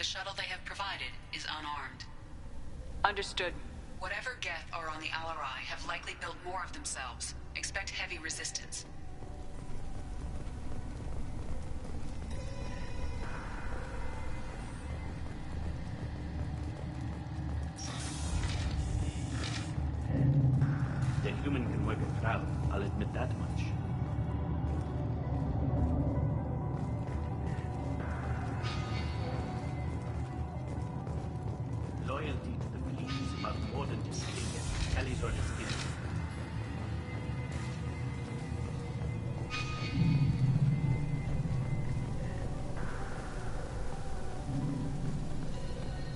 shuttle they have provided is unarmed. Understood. Whatever Geth are on the Alarai have likely built more of themselves. Expect heavy resistance. The human can work a crowd, I'll admit that much. Loyalty to the fleet is about more than just hitting it. Tali's orders is.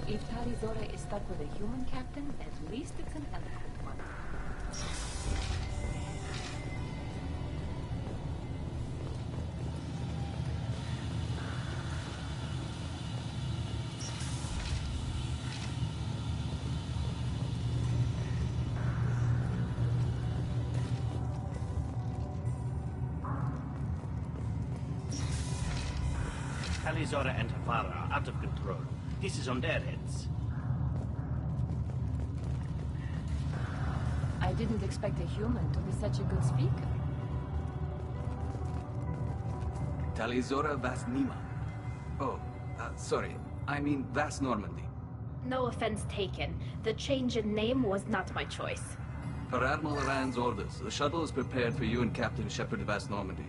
If Tali is stuck with a human captain, at least it's an eloquent one. Talizora and Hafara are out of control. This is on their heads. I didn't expect a human to be such a good speaker. Talizora Vas Nima. Oh, sorry. I mean Vas Normandy. No offense taken. The change in name was not my choice. Per Admiral Rand's orders, the shuttle is prepared for you and Captain Shepard Vas Normandy.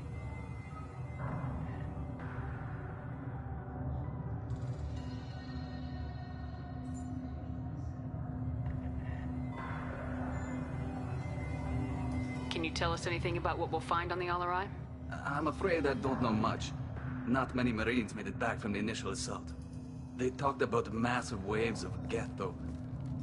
Can you tell us anything about what we'll find on the Alarai? I'm afraid I don't know much. Not many Marines made it back from the initial assault. They talked about massive waves of Geth, though.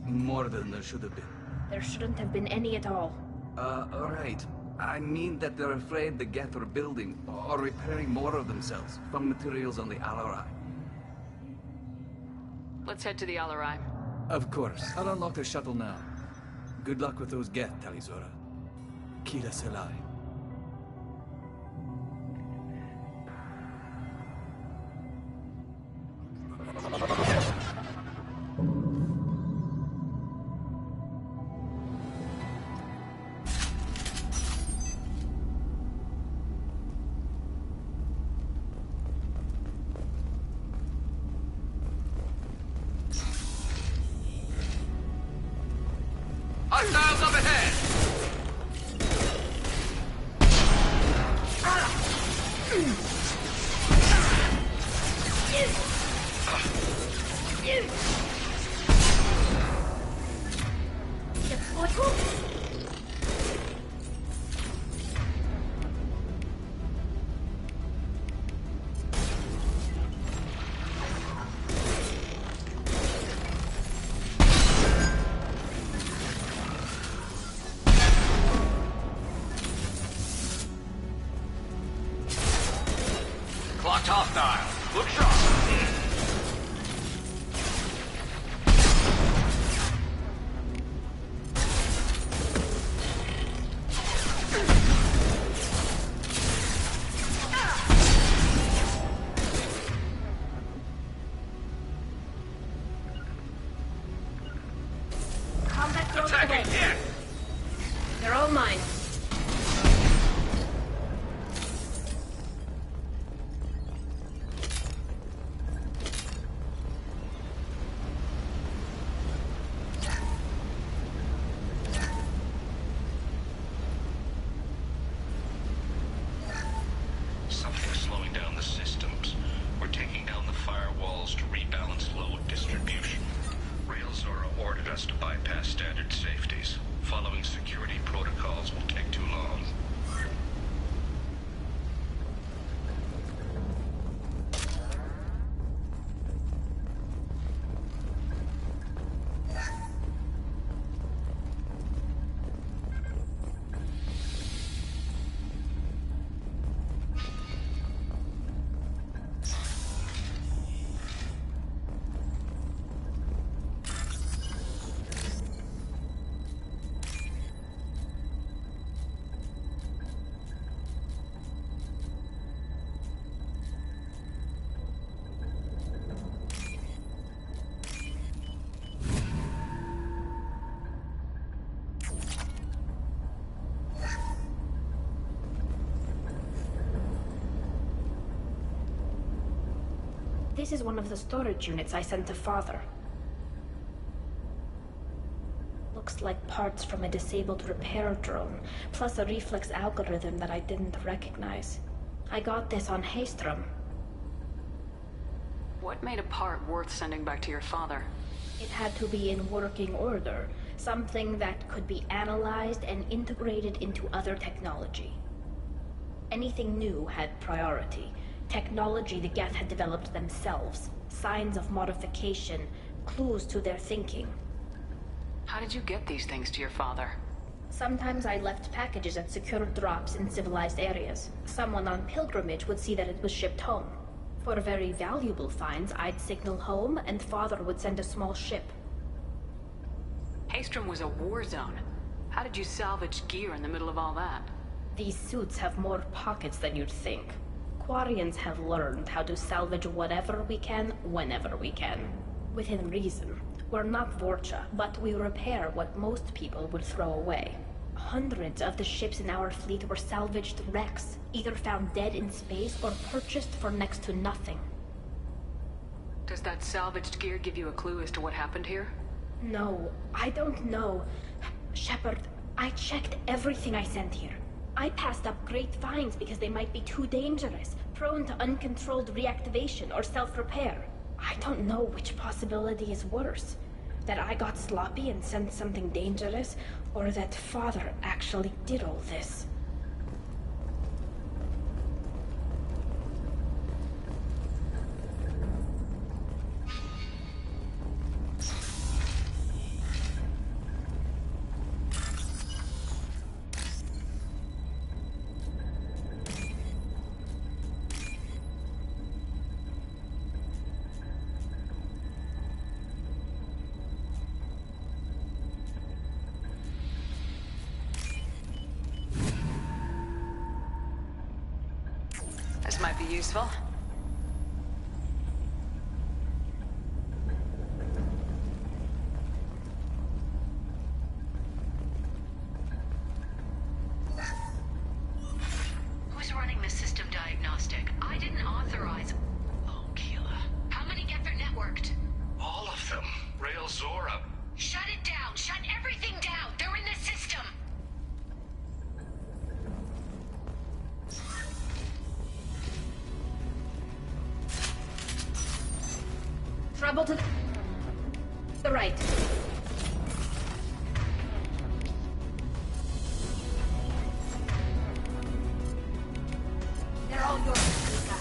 More than there should have been. There shouldn't have been any at all. Alright. I mean that they're afraid the Geth are building or repairing more of themselves from materials on the Alarai. Let's head to the Alarai. Of course. I'll unlock the shuttle now. Good luck with those Geth, Talizora. Kila Selai. Hostiles up ahead! Clocked hostile. Look sharp. This is one of the storage units I sent to Father. Looks like parts from a disabled repair drone, plus a reflex algorithm that I didn't recognize. I got this on Haystrom. What made a part worth sending back to your father? It had to be in working order, something that could be analyzed and integrated into other technology. Anything new had priority. Technology the Geth had developed themselves, signs of modification, clues to their thinking. How did you get these things to your father? Sometimes I left packages at secure drops in civilized areas. Someone on pilgrimage would see that it was shipped home. For very valuable finds, I'd signal home, and Father would send a small ship. Haystrom was a war zone. How did you salvage gear in the middle of all that? These suits have more pockets than you'd think. Quarians have learned how to salvage whatever we can, whenever we can. Within reason. We're not Vorcha, but we repair what most people would throw away. Hundreds of the ships in our fleet were salvaged wrecks, either found dead in space or purchased for next to nothing. Does that salvaged gear give you a clue as to what happened here? No, I don't know. Shepard, I checked everything I sent here. I passed up great finds because they might be too dangerous, prone to uncontrolled reactivation or self-repair. I don't know which possibility is worse. That I got sloppy and sent something dangerous, or that Father actually did all this. This might be useful. Who's running the system diagnostic? I didn't authorize... Oh, Keela. How many Geth are networked? All of them. Rail Zora. Shut it down! Shut everything down! They're in the system! Trouble to the right. They're all yours, Lisa.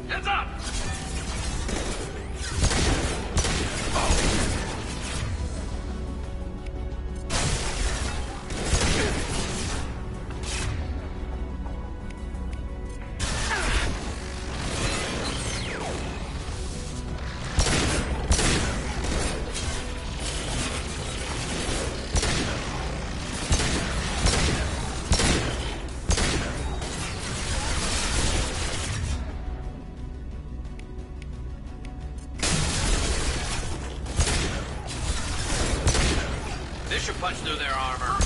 Heads up! This should punch through their armor.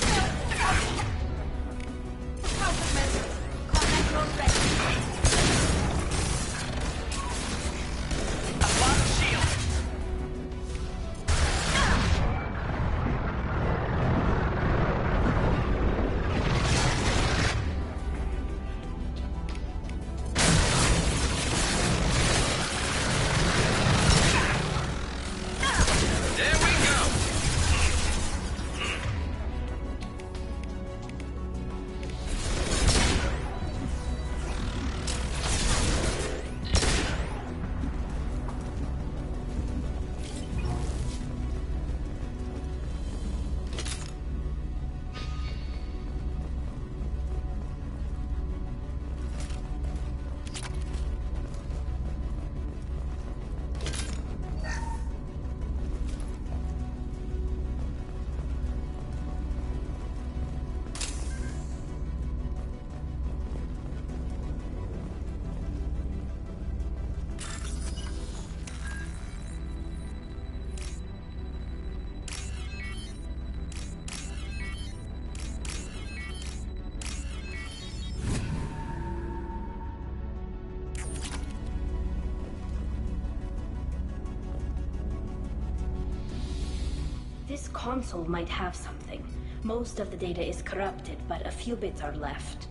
This console might have something. Most of the data is corrupted, but a few bits are left.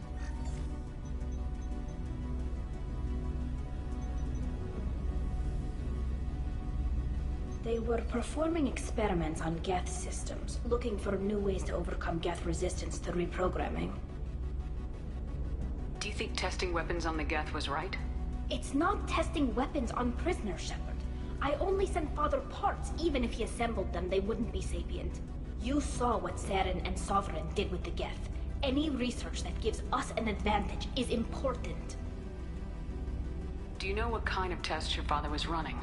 They were performing experiments on Geth systems, looking for new ways to overcome Geth resistance to reprogramming. Do you think testing weapons on the Geth was right? It's not testing weapons on prisoners, Shepard. I only sent Father parts. Even if he assembled them, they wouldn't be sapient. You saw what Saren and Sovereign did with the Geth. Any research that gives us an advantage is important. Do you know what kind of tests your father was running?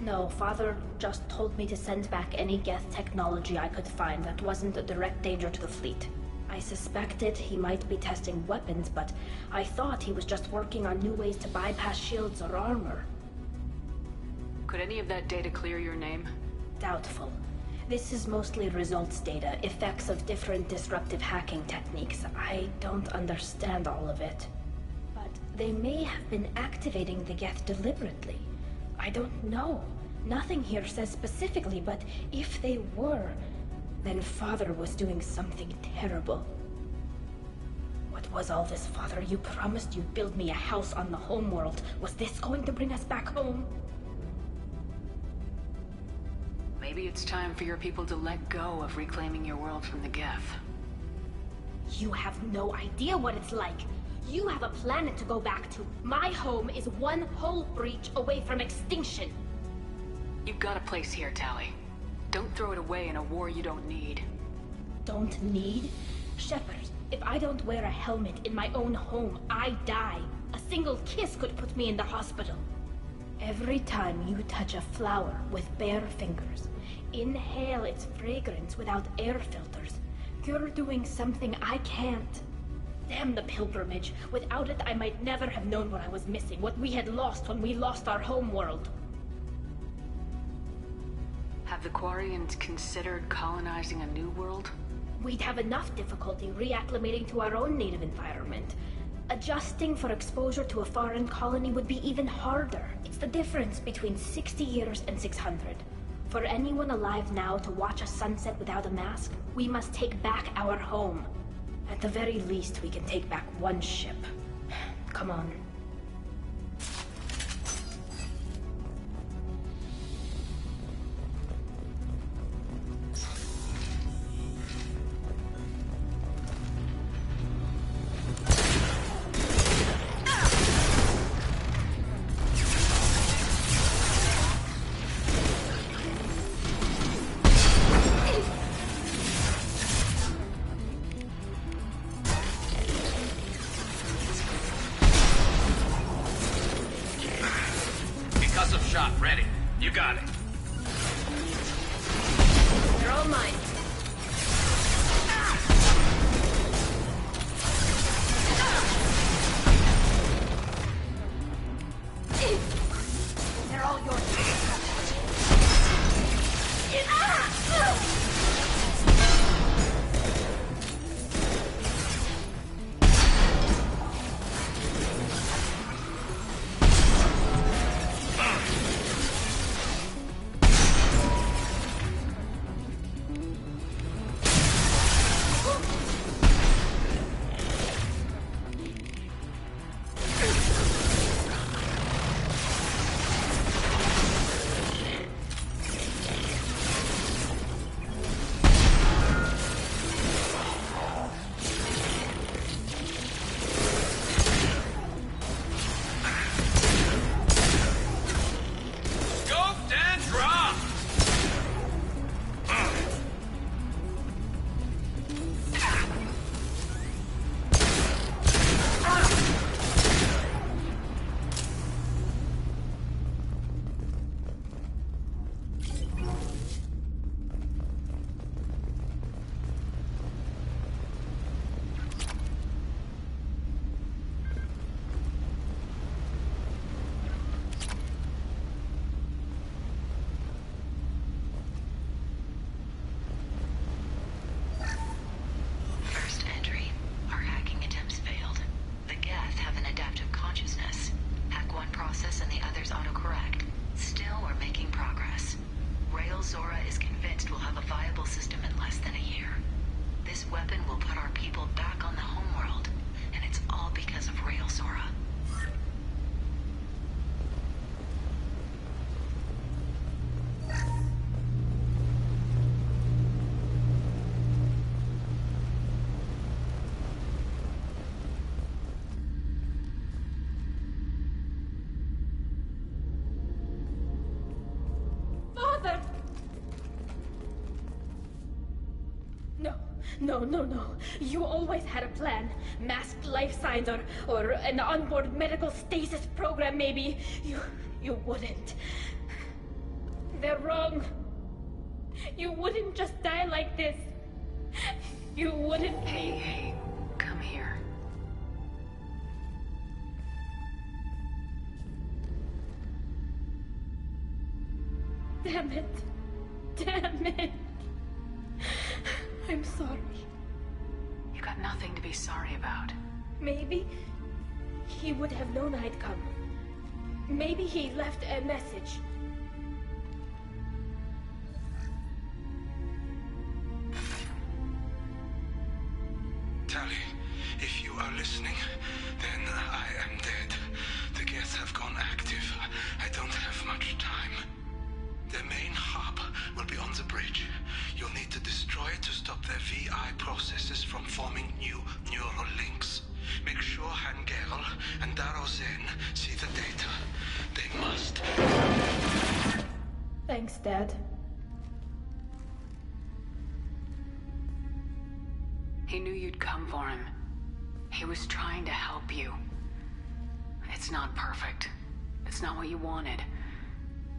No, Father just told me to send back any Geth technology I could find that wasn't a direct danger to the fleet. I suspected he might be testing weapons, but I thought he was just working on new ways to bypass shields or armor. Could any of that data clear your name? Doubtful. This is mostly results data, effects of different disruptive hacking techniques. I don't understand all of it. But they may have been activating the Geth deliberately. I don't know. Nothing here says specifically, but if they were, then Father was doing something terrible. What was all this, Father? You promised you'd build me a house on the homeworld. Was this going to bring us back home? Maybe it's time for your people to let go of reclaiming your world from the Geth. You have no idea what it's like. You have a planet to go back to. My home is one hull breach away from extinction. You've got a place here, Tali. Don't throw it away in a war you don't need. Don't need? Shepard, if I don't wear a helmet in my own home, I die. A single kiss could put me in the hospital. Every time you touch a flower with bare fingers, inhale its fragrance without air filters, you're doing something I can't. Damn the pilgrimage. Without it, I might never have known what I was missing, what we had lost when we lost our home world. Have the Quarians considered colonizing a new world? We'd have enough difficulty reacclimating to our own native environment. Adjusting for exposure to a foreign colony would be even harder. It's the difference between 60 years and 600. For anyone alive now to watch a sunset without a mask, we must take back our home. At the very least, we can take back one ship. Come on. Ready. You got it. They're all mine. They're all yours. people back on the homeworld. And it's all because of Rail Zora. No. You always had a plan. Masked life signs or an onboard medical stasis program, maybe. You wouldn't. They're wrong. You wouldn't just die like this. You wouldn't. Hey, come here. Damn it. I'm sorry. You got nothing to be sorry about. Maybe he would have known I'd come. Maybe he left a message. Tali, if you are listening, then I am dead. The geth have gone active. I don't have much time. The main hub will be on the bridge. You'll need to destroy it to stop their VI processes from forming new neural links. Make sure Harrol and Zen see the data. They must. Thanks, Dad. He knew you'd come for him. He was trying to help you. It's not perfect. It's not what you wanted.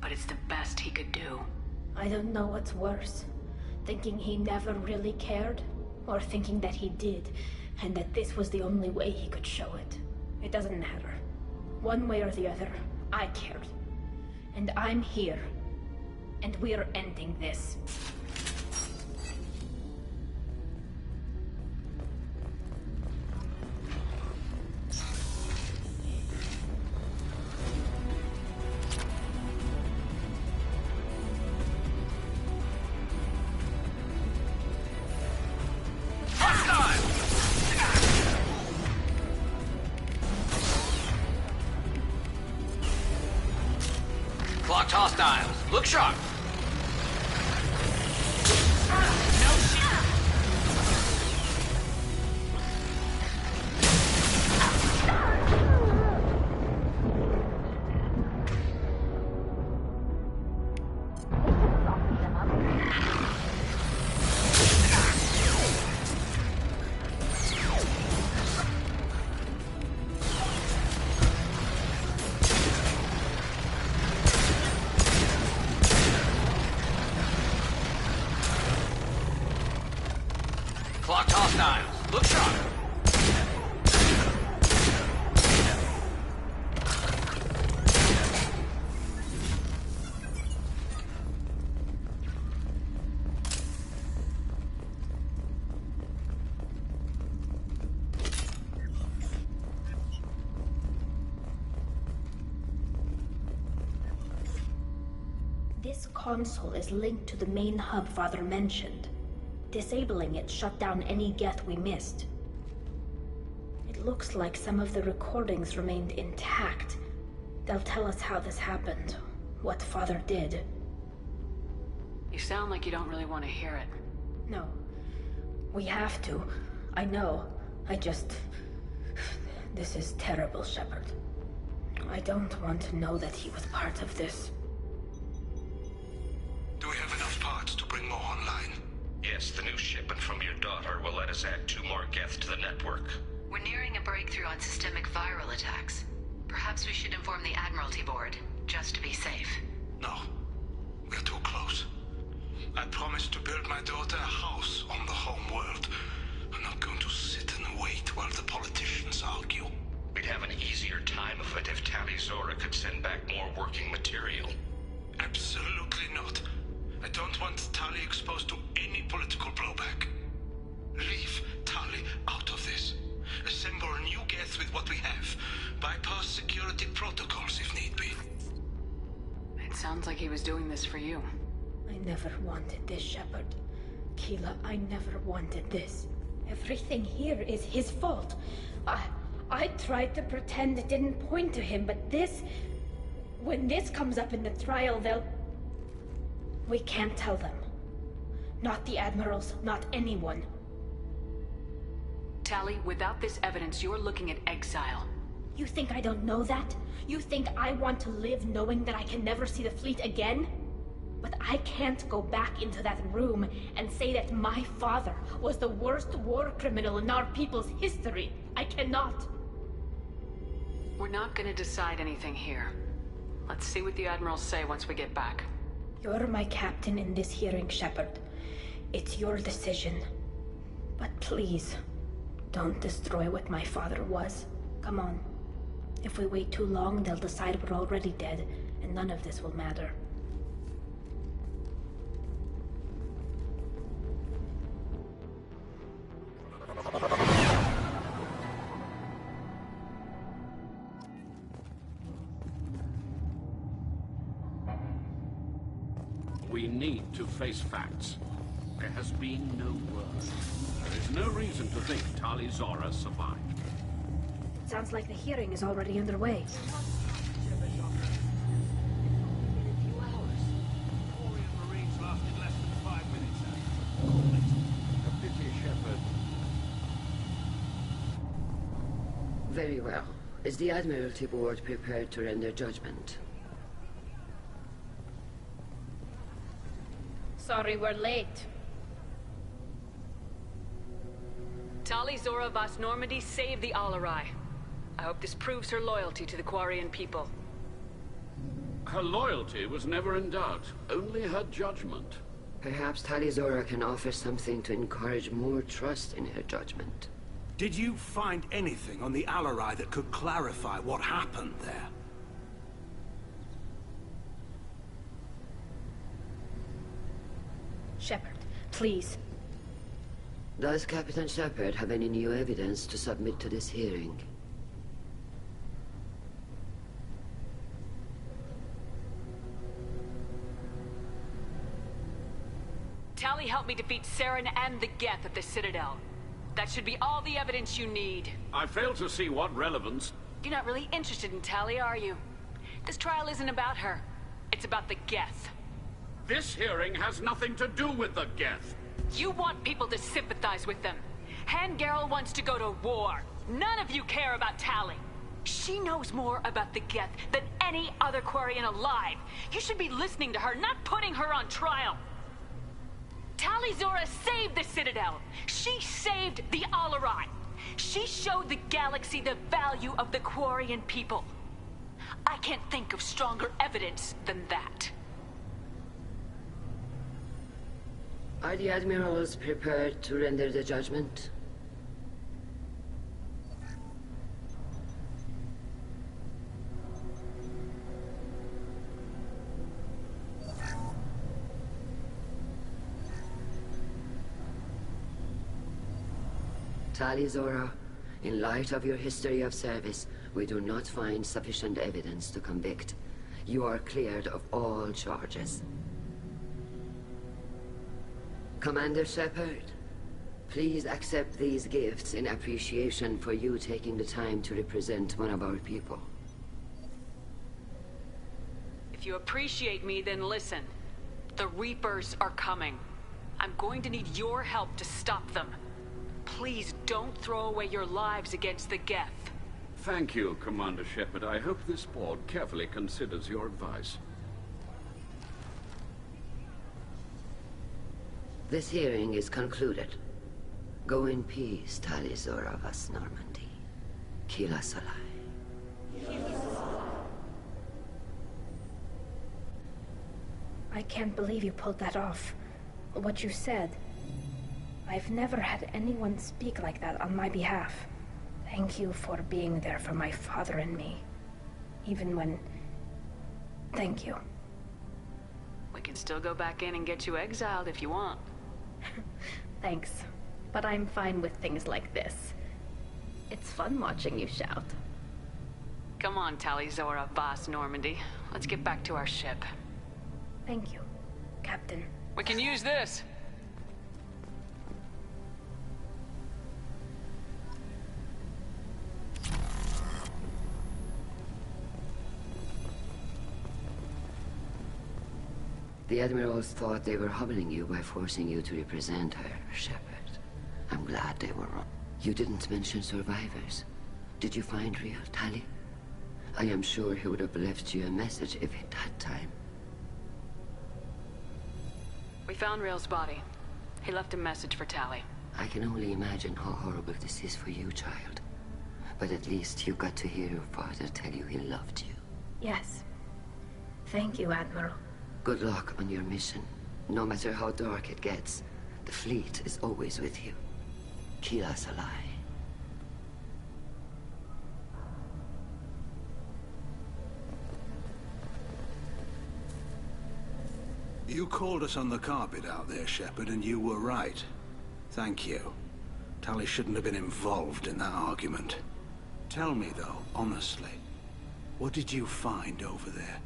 But it's the best he could do. I don't know what's worse. Thinking he never really cared, or thinking that he did, and that this was the only way he could show it. It doesn't matter. One way or the other, I cared. And I'm here. And we're ending this. Clocked hostiles. Look sharp. Clocked hostiles. Look sharp. This console is linked to the main hub Father mentioned. Disabling it shut down any geth we missed. It looks like some of the recordings remained intact. They'll tell us how this happened, what Father did. You sound like you don't really want to hear it. No. We have to. I know. This is terrible, Shepard. I don't want to know that he was part of this. Do we have enough parts to bring more online? Yes, the new shipment from your daughter will let us add 2 more geth to the network. We're nearing a breakthrough on systemic viral attacks. Perhaps we should inform the Admiralty Board, just to be safe. No. We're too close. I promised to build my daughter a house on the home world. I'm not going to sit and wait while the politicians argue. We'd have an easier time of it if Tali Zora could send back more working material. Absolutely not. I don't want Tali exposed to any political blowback. Leave Tali out of this. Assemble new geth with what we have. Bypass security protocols if need be. It sounds like he was doing this for you. I never wanted this, Shepard. Keela, I never wanted this. Everything here is his fault. I tried to pretend it didn't point to him, but this... When this comes up in the trial, they'll... We can't tell them. Not the admirals, not anyone. Tali, without this evidence, you're looking at exile. You think I don't know that? You think I want to live knowing that I can never see the fleet again? But I can't go back into that room and say that my father was the worst war criminal in our people's history. I cannot. We're not gonna decide anything here. Let's see what the admirals say once we get back. You're my captain in this hearing, Shepard. It's your decision. But please, don't destroy what my father was. Come on. If we wait too long, they'll decide we're already dead, and none of this will matter. We need to face facts. There has been no word. There is no reason to think Tali Zora survived. It sounds like the hearing is already underway. Very well. Is the Admiralty Board prepared to render judgment? Sorry we're late. Tali Zora Vas Normandy saved the Alarai. I hope this proves her loyalty to the Quarian people. Her loyalty was never in doubt, only her judgment. Perhaps Tali Zora can offer something to encourage more trust in her judgment. Did you find anything on the Alarai that could clarify what happened there? Shepard, please. Does Captain Shepard have any new evidence to submit to this hearing? Tali helped me defeat Saren and the Geth at the Citadel. That should be all the evidence you need. I fail to see what relevance... You're not really interested in Tali, are you? This trial isn't about her. It's about the Geth. This hearing has nothing to do with the Geth. You want people to sympathize with them. Harrol wants to go to war. None of you care about Tali. She knows more about the Geth than any other Quarian alive. You should be listening to her, not putting her on trial. Tali Zora saved the Citadel. She saved the Alarai. She showed the galaxy the value of the Quarian people. I can't think of stronger evidence than that. Are the admirals prepared to render the judgment? Tali Zora, in light of your history of service, we do not find sufficient evidence to convict. You are cleared of all charges. Commander Shepard, please accept these gifts in appreciation for you taking the time to represent one of our people. If you appreciate me, then listen. The Reapers are coming. I'm going to need your help to stop them. Please don't throw away your lives against the Geth. Thank you, Commander Shepard. I hope this board carefully considers your advice. This hearing is concluded. Go in peace, Tali Zora Vas Normandy. Kila Salai. I can't believe you pulled that off. What you said. I've never had anyone speak like that on my behalf. Thank you for being there for my father and me. Even when... Thank you. We can still go back in and get you exiled if you want. Thanks. But I'm fine with things like this. It's fun watching you shout. Come on, Tali Zora Vas Normandy. Let's get back to our ship. Thank you, Captain. We can use this. The Admirals thought they were humbling you by forcing you to represent her, Shepard. I'm glad they were wrong. You didn't mention survivors. Did you find real Tali? I am sure he would have left you a message if he'd had time. We found Rail's body. He left a message for Tali. I can only imagine how horrible this is for you, child. But at least you got to hear your father tell you he loved you. Yes. Thank you, Admiral. Good luck on your mission. No matter how dark it gets, the fleet is always with you. Keep us alive. You called us on the carpet out there, Shepard, and you were right. Thank you. Tali shouldn't have been involved in that argument. Tell me, though, honestly, what did you find over there?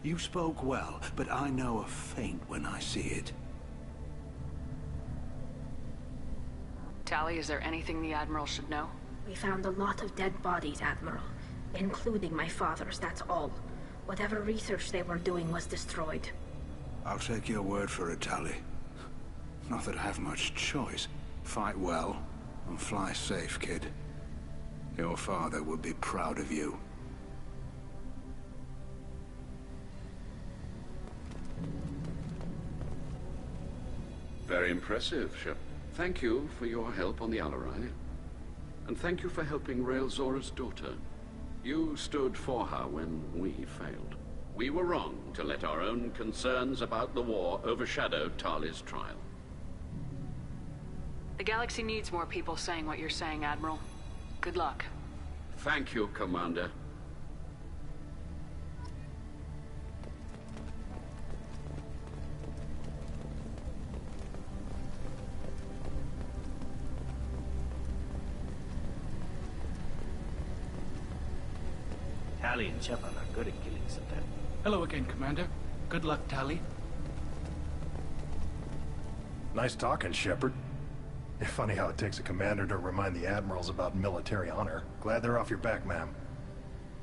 You spoke well, but I know a feint when I see it. Tali, is there anything the Admiral should know? We found a lot of dead bodies, Admiral. Including my father's, that's all. Whatever research they were doing was destroyed. I'll take your word for it, Tali. Not that I have much choice. Fight well, and fly safe, kid. Your father would be proud of you. Very impressive, Shep. Thank you for your help on the Alarai. And thank you for helping Rail Zora's daughter. You stood for her when we failed. We were wrong to let our own concerns about the war overshadow Tali's trial. The galaxy needs more people saying what you're saying, Admiral. Good luck. Thank you, Commander. Tali and Shepard are good at killing sometimes. Hello again, Commander. Good luck, Tali. Nice talking, Shepard. Funny how it takes a commander to remind the admirals about military honor. Glad they're off your back, ma'am.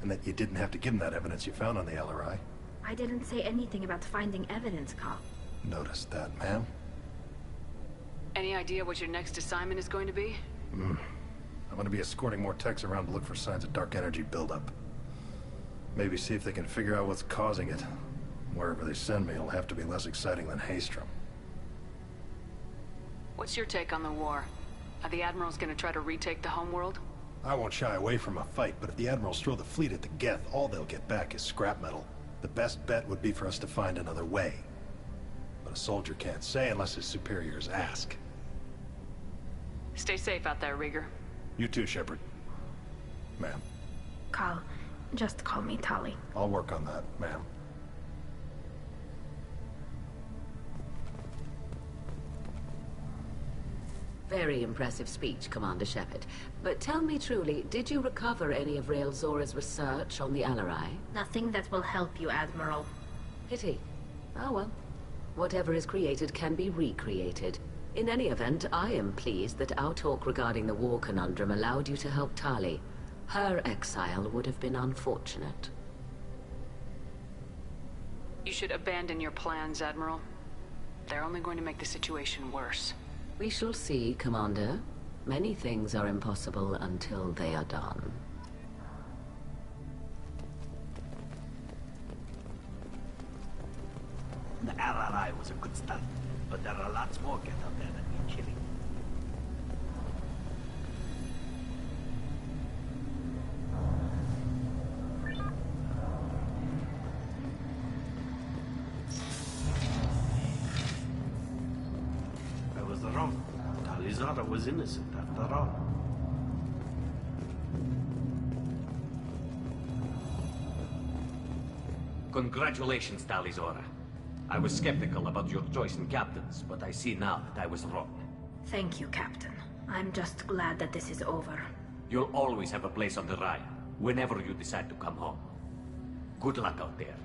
And that you didn't have to give them that evidence you found on the LRI. I didn't say anything about finding evidence, Carl. Noticed that, ma'am. Any idea what your next assignment is going to be? I'm going to be escorting more techs around to look for signs of dark energy buildup. Maybe see if they can figure out what's causing it. Wherever they send me, it'll have to be less exciting than Haystrom. What's your take on the war? Are the Admirals gonna try to retake the homeworld? I won't shy away from a fight, but if the Admirals throw the fleet at the Geth, all they'll get back is scrap metal. The best bet would be for us to find another way. But a soldier can't say unless his superiors ask. Stay safe out there, Rieger. You too, Shepard. Ma'am. Carl, just call me Tali. I'll work on that, ma'am. Very impressive speech, Commander Shepard. But tell me truly, did you recover any of Rail Zora's research on the Alarai? Nothing that will help you, Admiral. Pity. Oh well. Whatever is created can be recreated. In any event, I am pleased that our talk regarding the war conundrum allowed you to help Tali. Her exile would have been unfortunate. You should abandon your plans, Admiral. They're only going to make the situation worse. We shall see, Commander. Many things are impossible until they are done. The RRI was a good start, but there are lots more Geth out there that need killing. I was wrong. Tali Zora was innocent after all. Congratulations, Tali Zora. I was skeptical about your choice in captains, but I see now that I was wrong. Thank you, Captain. I'm just glad that this is over. You'll always have a place on the Rhine, whenever you decide to come home. Good luck out there.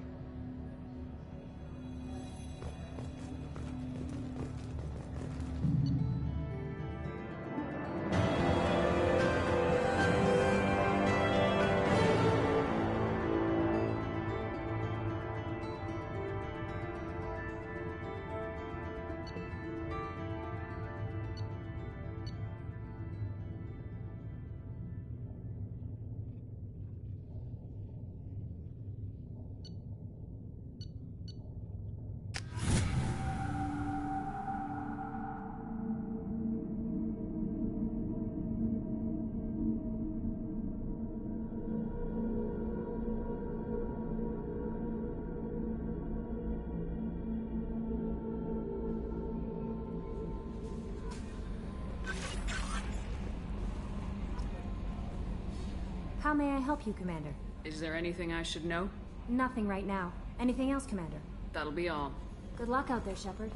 How may I help you, Commander? Is there anything I should know? Nothing right now. Anything else, Commander? That'll be all. Good luck out there, Shepard.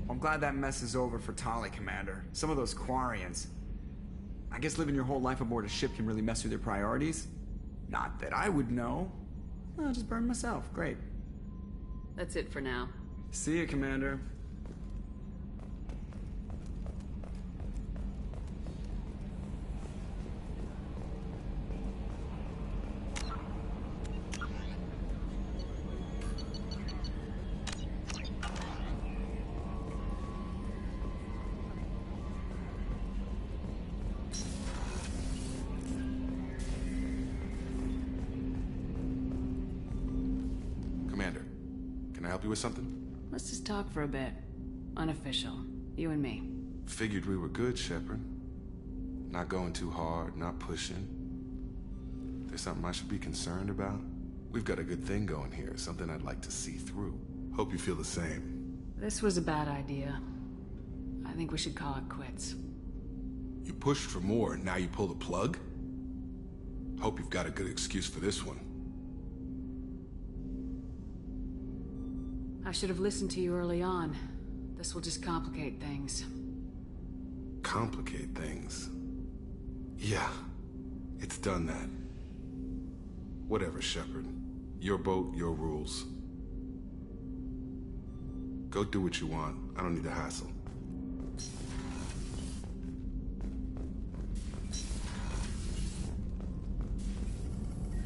I'm glad that mess is over for Tali, Commander. Some of those Quarians. I guess living your whole life aboard a ship can really mess with your priorities. Not that I would know. I'll just burn myself. Great. That's it for now. See you, Commander. Commander, can I help you with something? Let's just talk for a bit. Unofficial. You and me. Figured we were good, Shepard. Not going too hard, not pushing. There's something I should be concerned about? We've got a good thing going here, something I'd like to see through. Hope you feel the same. This was a bad idea. I think we should call it quits. You pushed for more, and now you pull the plug? Hope you've got a good excuse for this one. I should have listened to you early on. This will just complicate things. Complicate things? Yeah, it's done that. Whatever, Shepard. Your boat, your rules. Go do what you want. I don't need the hassle.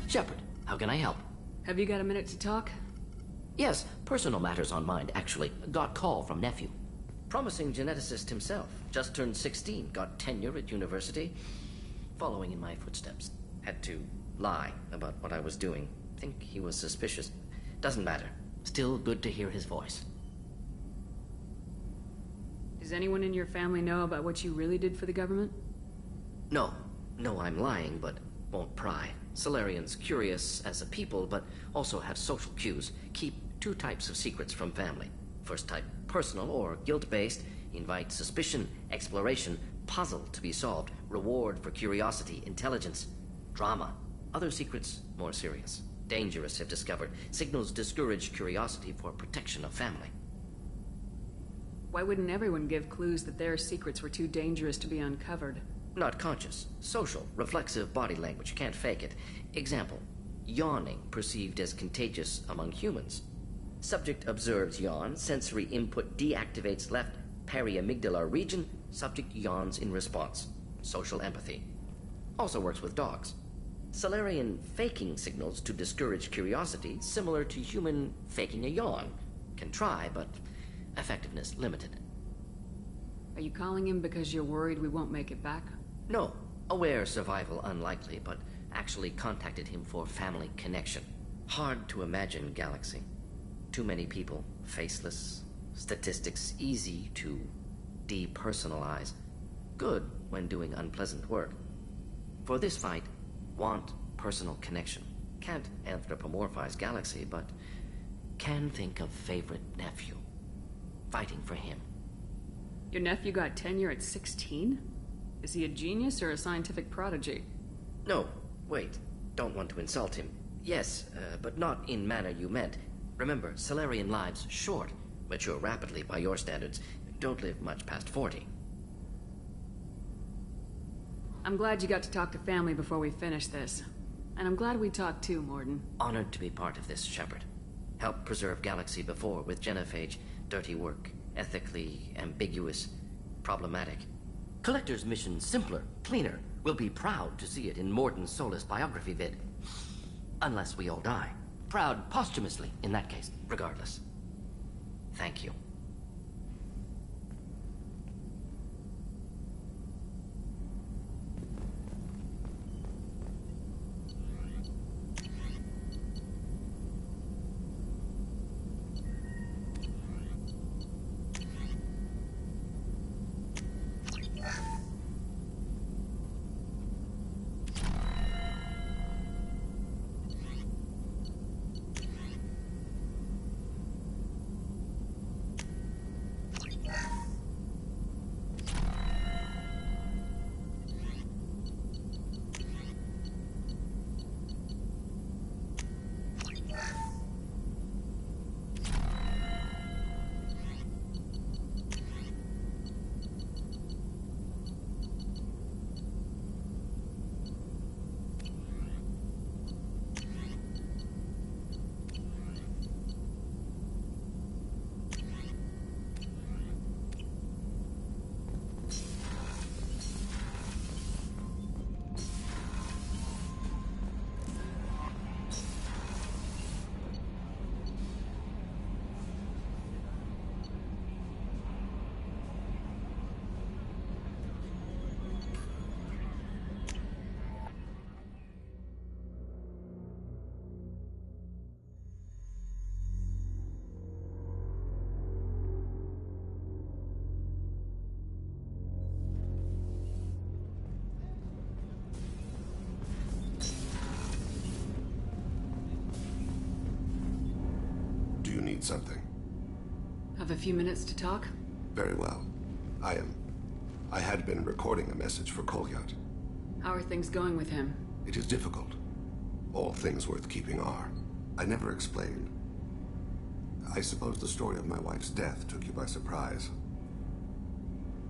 Shepard, how can I help? Have you got a minute to talk? Yes, personal matters on mind, actually. Got call from nephew. Promising geneticist himself. Just turned 16, got tenure at university. Following in my footsteps. Had to lie about what I was doing. Think he was suspicious. Doesn't matter. Still good to hear his voice. Does anyone in your family know about what you really did for the government? No. No, I'm lying, but won't pry. Solarians curious as a people, but also have social cues. Keep two types of secrets from family. First type, personal or guilt-based. Invite suspicion, exploration, puzzle to be solved, reward for curiosity, intelligence, drama. Other secrets, more serious. Dangerous, if discovered. Signals discourage curiosity for protection of family. Why wouldn't everyone give clues that their secrets were too dangerous to be uncovered? Not conscious. Social, reflexive body language. Can't fake it. Example. Yawning perceived as contagious among humans. Subject observes yawn. Sensory input deactivates left periamygdala region. Subject yawns in response. Social empathy. Also works with dogs. Solarian faking signals to discourage curiosity, similar to human faking a yawn. Can try, but effectiveness limited. Are you calling him because you're worried we won't make it back? No. Aware survival unlikely, but actually contacted him for family connection. Hard to imagine galaxy. Too many people, faceless, statistics easy to depersonalize. Good when doing unpleasant work. For this fight, want personal connection. Can't anthropomorphize galaxy, but can think of favorite nephew. Fighting for him. Your nephew got tenure at 16? Is he a genius or a scientific prodigy? No, wait. Don't want to insult him. Yes, but not in manner you meant. Remember, Solarian lives short. Mature rapidly by your standards. Don't live much past 40. I'm glad you got to talk to family before we finish this. And I'm glad we talked too, Morden. Honored to be part of this, Shepard. Helped preserve Galaxy before with genophage. Dirty work. Ethically ambiguous. Problematic. Collector's mission simpler, cleaner. We'll be proud to see it in Morden's Solus biography vid. Unless we all die. Proud posthumously, in that case, regardless. Thank you. Need something. Have a few minutes to talk? Very well. I had been recording a message for Kolyat. How are things going with him? It is difficult. All things worth keeping are. I never explained. I suppose the story of my wife's death took you by surprise.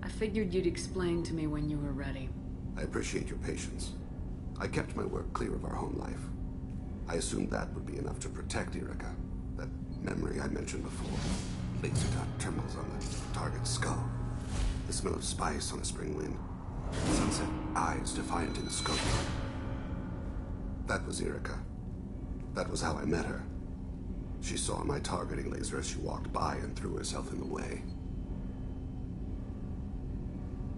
I figured you'd explain to me when you were ready. I appreciate your patience. I kept my work clear of our home life. I assumed that would be enough to protect Erica. That memory I mentioned before. Laser dot terminals on the target's skull. The smell of spice on a spring wind. Sunset eyes defiant in the scope. That was Erica. That was how I met her. She saw my targeting laser as she walked by and threw herself in the way.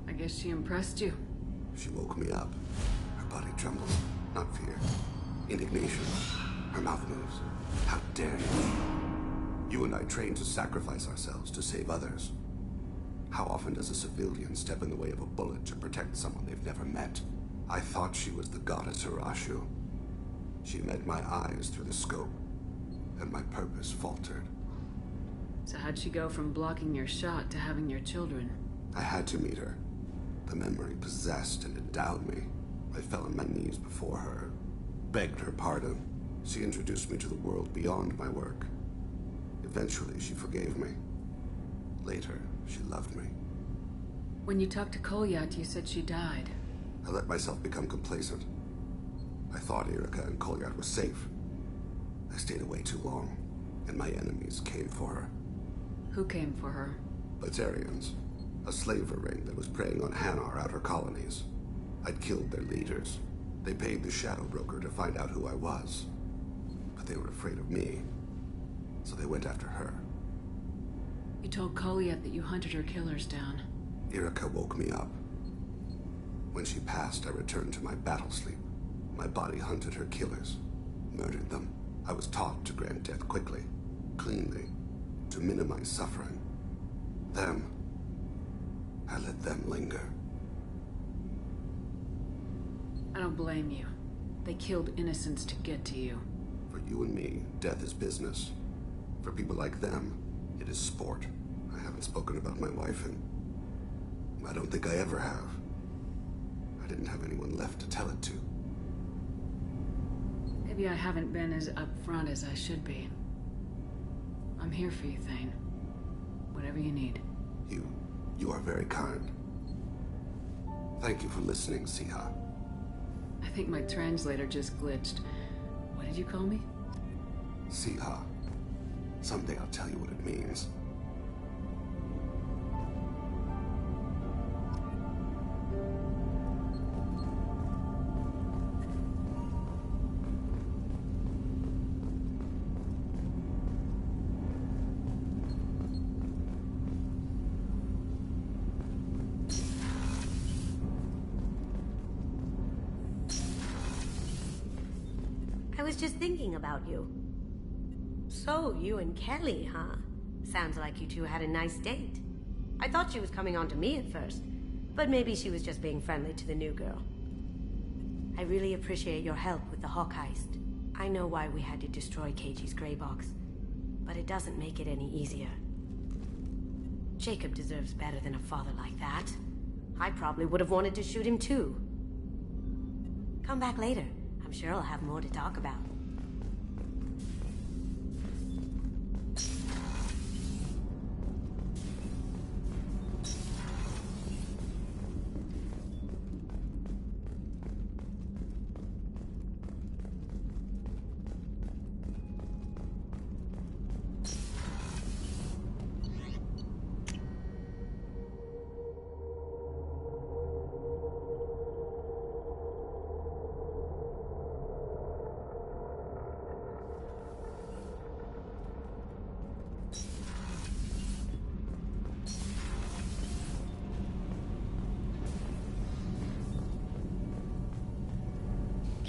I guess she impressed you. She woke me up. Her body trembles. Not fear. Indignation. Her mouth moves. How dare you? You and I trained to sacrifice ourselves to save others. How often does a civilian step in the way of a bullet to protect someone they've never met? I thought she was the goddess Arashu. She met my eyes through the scope, and my purpose faltered. So how'd she go from blocking your shot to having your children? I had to meet her. The memory possessed and endowed me. I fell on my knees before her, begged her pardon. She introduced me to the world beyond my work. Eventually, she forgave me. Later, she loved me. When you talked to Kolyat, you said she died. I let myself become complacent. I thought Erica and Kolyat were safe. I stayed away too long, and my enemies came for her. Who came for her? Batarians. A slaver ring that was preying on Hanar outer colonies. I'd killed their leaders. They paid the Shadow Broker to find out who I was. But they were afraid of me, so they went after her. You told Kolyat that you hunted her killers down. Erica woke me up. When she passed, I returned to my battle sleep. My body hunted her killers, murdered them. I was taught to grant death quickly, cleanly, to minimize suffering. Them, I let them linger. I don't blame you. They killed innocents to get to you. For you and me, death is business. For people like them, it is sport. I haven't spoken about my wife, and I don't think I ever have. I didn't have anyone left to tell it to. Maybe I haven't been as upfront as I should be. I'm here for you, Thane. Whatever you need. You are very kind. Thank you for listening, Siha. I think my translator just glitched. What did you call me? Siha. Someday I'll tell you what it means. just thinking about you. So, you and Kelly, huh? Sounds like you two had a nice date. I thought she was coming on to me at first, but maybe she was just being friendly to the new girl. I really appreciate your help with the Hawk heist. I know why we had to destroy Keiji's gray box, but it doesn't make it any easier. Jacob deserves better than a father like that. I probably would have wanted to shoot him too. Come back later. I'm sure I'll have more to talk about.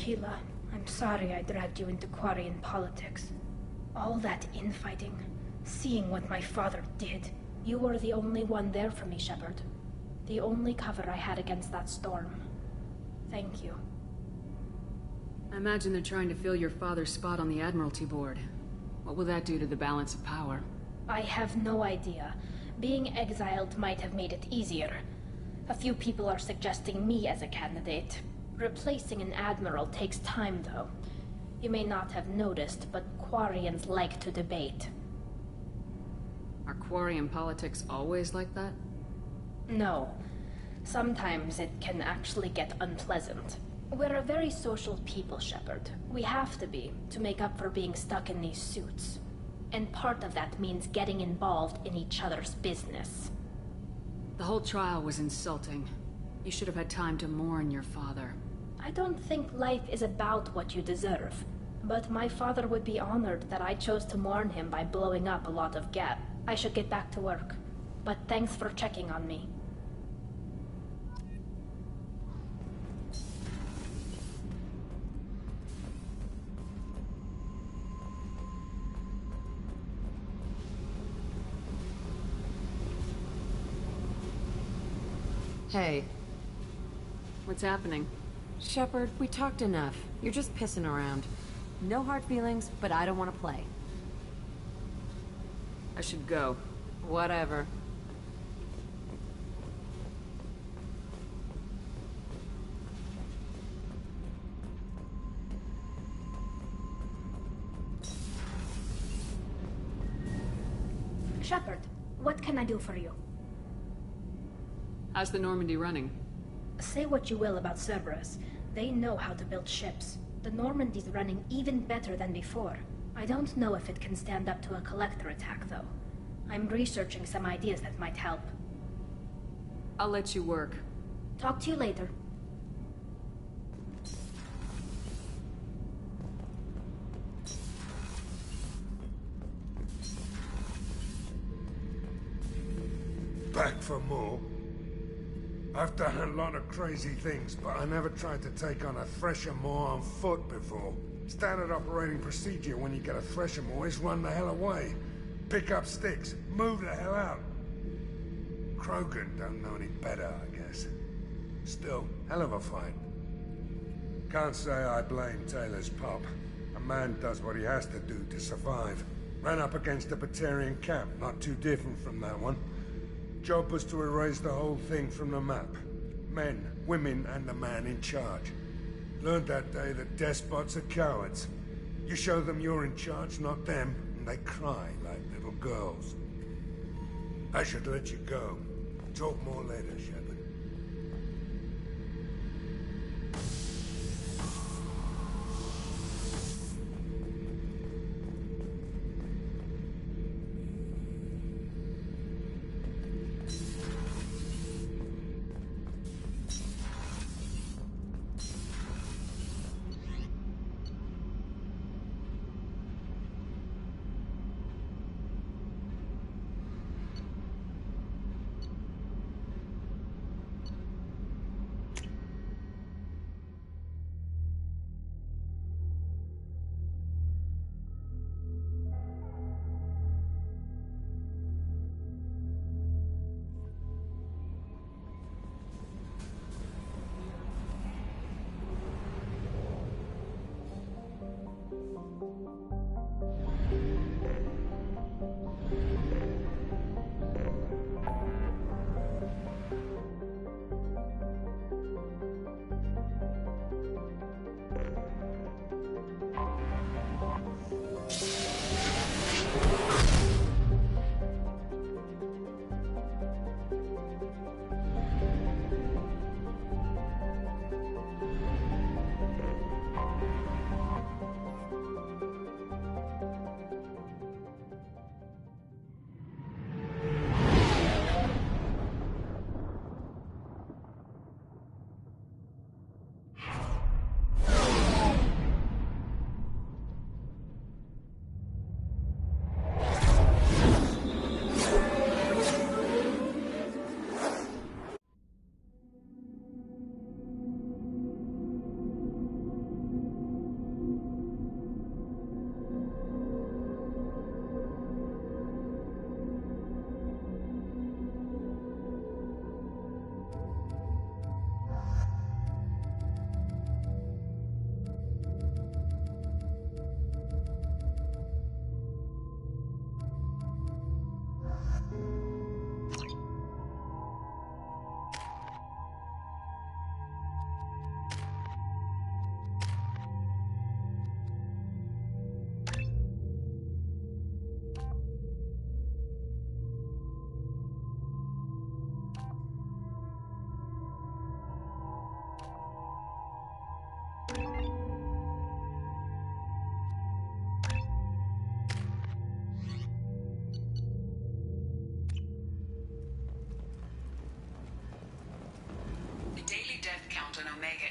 Keela, I'm sorry I dragged you into Quarian politics. All that infighting, seeing what my father did. You were the only one there for me, Shepard. The only cover I had against that storm. Thank you. I imagine they're trying to fill your father's spot on the Admiralty Board. What will that do to the balance of power? I have no idea. Being exiled might have made it easier. A few people are suggesting me as a candidate. Replacing an admiral takes time, though. You may not have noticed, but Quarians like to debate. Are Quarian politics always like that? No. Sometimes it can actually get unpleasant. We're a very social people, Shepard. We have to be, to make up for being stuck in these suits. And part of that means getting involved in each other's business. The whole trial was insulting. You should have had time to mourn your father. I don't think life is about what you deserve. But my father would be honored that I chose to mourn him by blowing up a lot of gas. I should get back to work. But thanks for checking on me. Hey. What's happening? Shepard, we talked enough. You're just pissing around. No hard feelings, but I don't want to play. I should go. Whatever. Shepard, what can I do for you? How's the Normandy running? Say what you will about Cerberus. They know how to build ships. The Normandy's running even better than before. I don't know if it can stand up to a collector attack, though. I'm researching some ideas that might help. I'll let you work. Talk to you later. Back for more? I've done a lot of crazy things, but I never tried to take on a thresher maw on foot before. Standard operating procedure when you get a thresher maw is run the hell away. Pick up sticks, move the hell out. Krogan don't know any better, I guess. Still, hell of a fight. Can't say I blame Taylor's pop. A man does what he has to do to survive. Ran up against a Batarian camp, not too different from that one. Job was to erase the whole thing from the map. Men, women, and the man in charge. Learned that day that despots are cowards. You show them you're in charge, not them, and they cry like little girls. I should let you go. Talk more later, Shepard.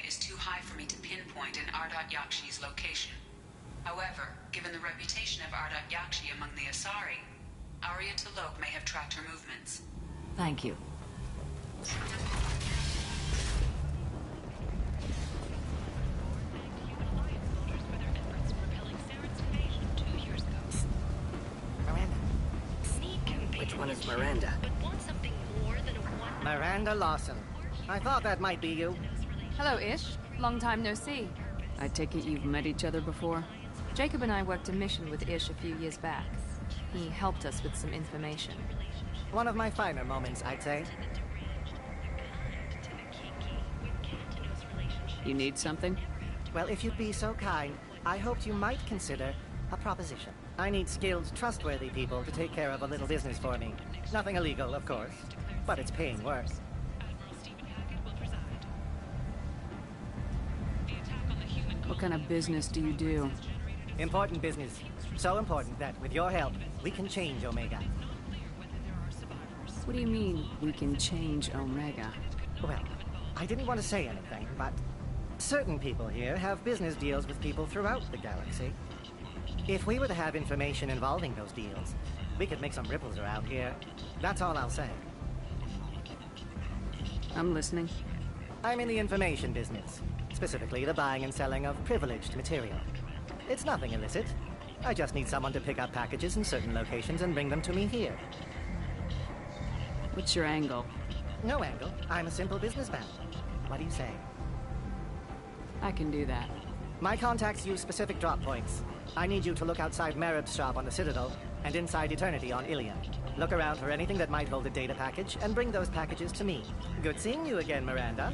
is too high for me to pinpoint in Ardat Yakshi's location. However, given the reputation of Ardat Yakshi among the Asari, Arya T'Loak may have tracked her movements. Thank you. Which one is Miranda? Miranda Lawson. I thought that might be you. Hello, Ish. Long time no see. I take it you've met each other before? Jacob and I worked a mission with Ish a few years back. He helped us with some information. One of my finer moments, I'd say. You need something? Well, if you'd be so kind, I hoped you might consider a proposition. I need skilled, trustworthy people to take care of a little business for me. Nothing illegal, of course, but it's paying work. What kind of business do you do? Important business. So important that, with your help, we can change Omega. What do you mean, we can change Omega? Well, I didn't want to say anything, but certain people here have business deals with people throughout the galaxy. If we were to have information involving those deals, we could make some ripples around here. That's all I'll say. I'm listening. I'm in the information business. Specifically, the buying and selling of privileged material. It's nothing illicit. I just need someone to pick up packages in certain locations and bring them to me here. What's your angle? No angle. I'm a simple businessman. What do you say? I can do that. My contacts use specific drop points. I need you to look outside Merib's shop on the Citadel and inside Eternity on Ilion. Look around for anything that might hold a data package and bring those packages to me. Good seeing you again, Miranda.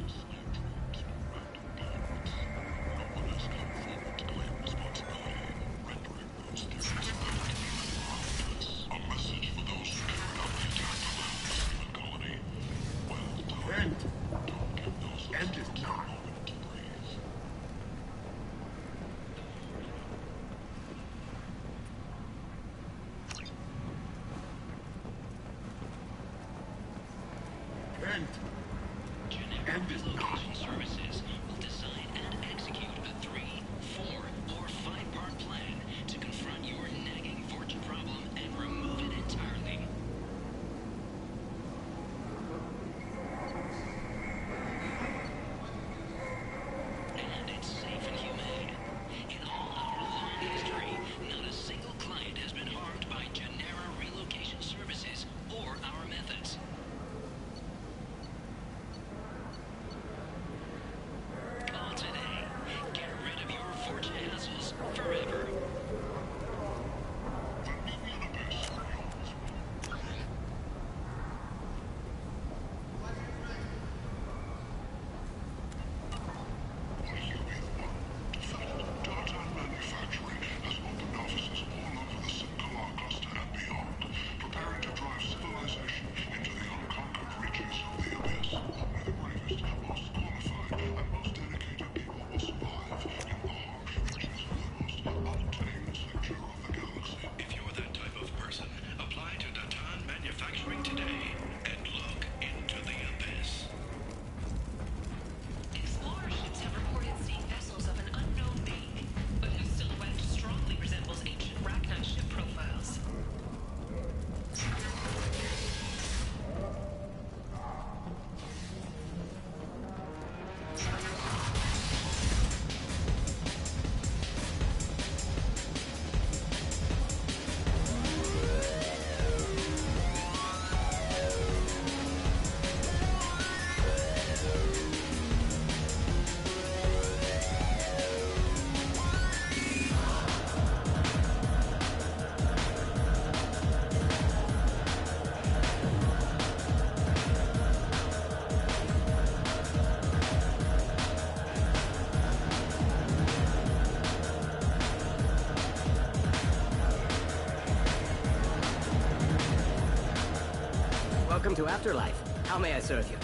Welcome to Afterlife. How may I serve you?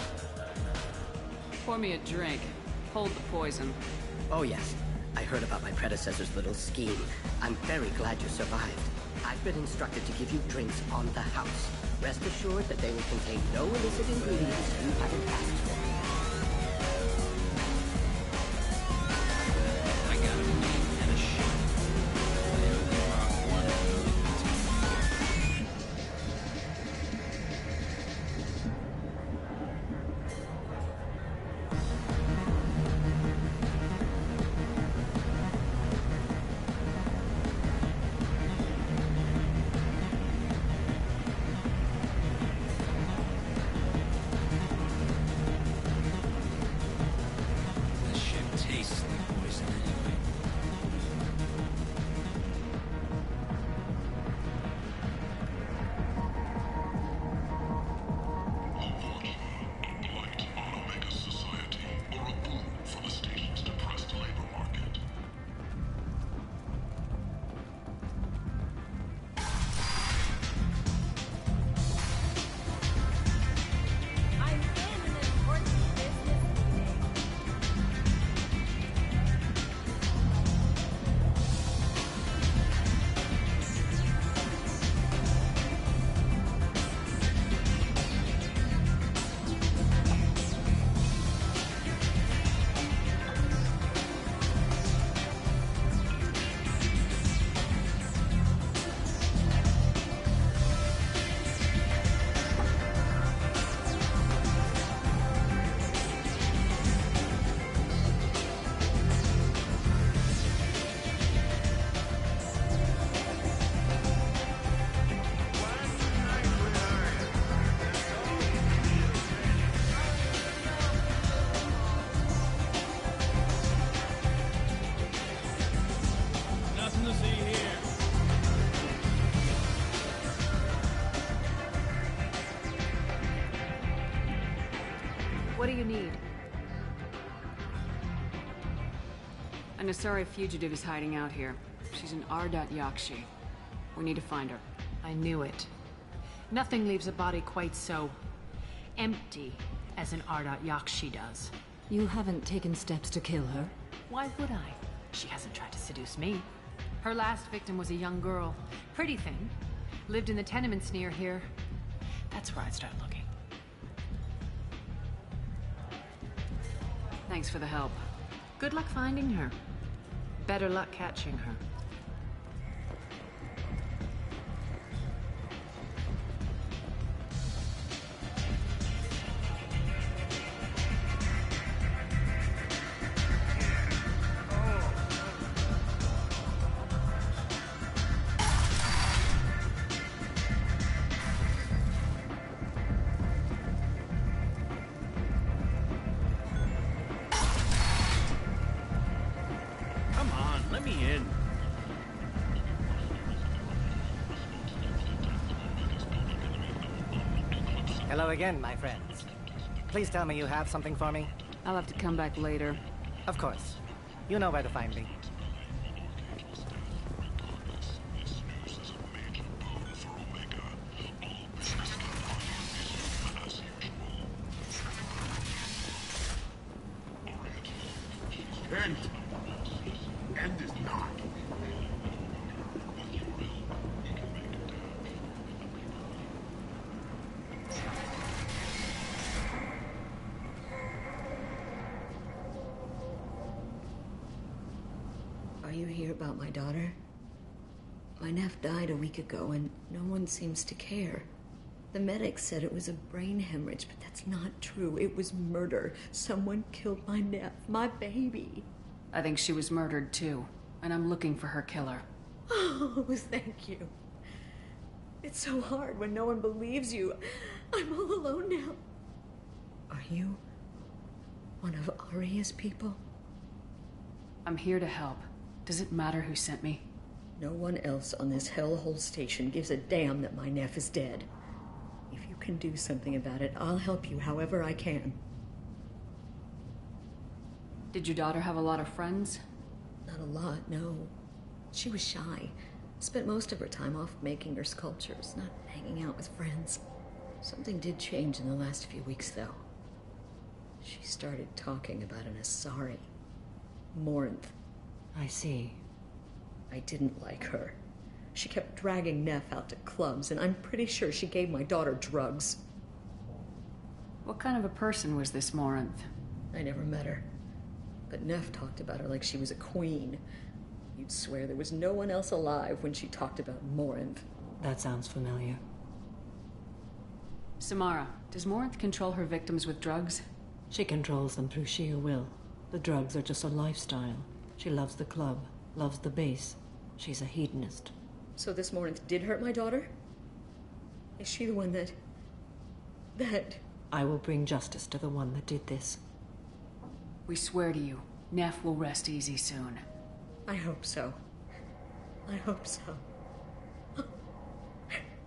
Pour me a drink. Hold the poison. Oh yes, I heard about my predecessor's little scheme. I'm very glad you survived. I've been instructed to give you drinks on the house. Rest assured that they will contain no illicit ingredients you haven't asked for. What do you need? An Asari fugitive is hiding out here. She's in Yakshi. We need to find her. I knew it. Nothing leaves a body quite so empty as an Yakshi does. You haven't taken steps to kill her? Why would I? She hasn't tried to seduce me. Her last victim was a young girl. Pretty thing. Lived in the tenements near here. That's where I'd start looking. Thanks for the help. Good luck finding her. Better luck catching her. Hello again, my friends. Please tell me you have something for me. I'll have to come back later. Of course. You know where to find me. End. End is not. Are you here about my daughter? My nephew died a week ago and no one seems to care. The medics said it was a brain hemorrhage, but that's not true. It was murder. Someone killed my nephew, my baby. I think she was murdered too, and I'm looking for her killer. Oh, thank you. It's so hard when no one believes you. I'm all alone now. Are you one of Aria's people? I'm here to help. Does it matter who sent me? No one else on this hellhole station gives a damn that my nephew is dead. If you can do something about it, I'll help you however I can. Did your daughter have a lot of friends? Not a lot, no. She was shy. Spent most of her time off making her sculptures, not hanging out with friends. Something did change in the last few weeks, though. She started talking about an Asari. Morinth. I see. I didn't like her. She kept dragging Neff out to clubs, and I'm pretty sure she gave my daughter drugs. What kind of a person was this Morinth? I never met her. But Neff talked about her like she was a queen. You'd swear there was no one else alive when she talked about Morinth. That sounds familiar. Samara, does Morinth control her victims with drugs? She controls them through sheer will. The drugs are just a lifestyle. She loves the club, loves the base. She's a hedonist. So this Morinth did hurt my daughter? Is she the one that... I will bring justice to the one that did this. We swear to you, Neff will rest easy soon. I hope so. I hope so.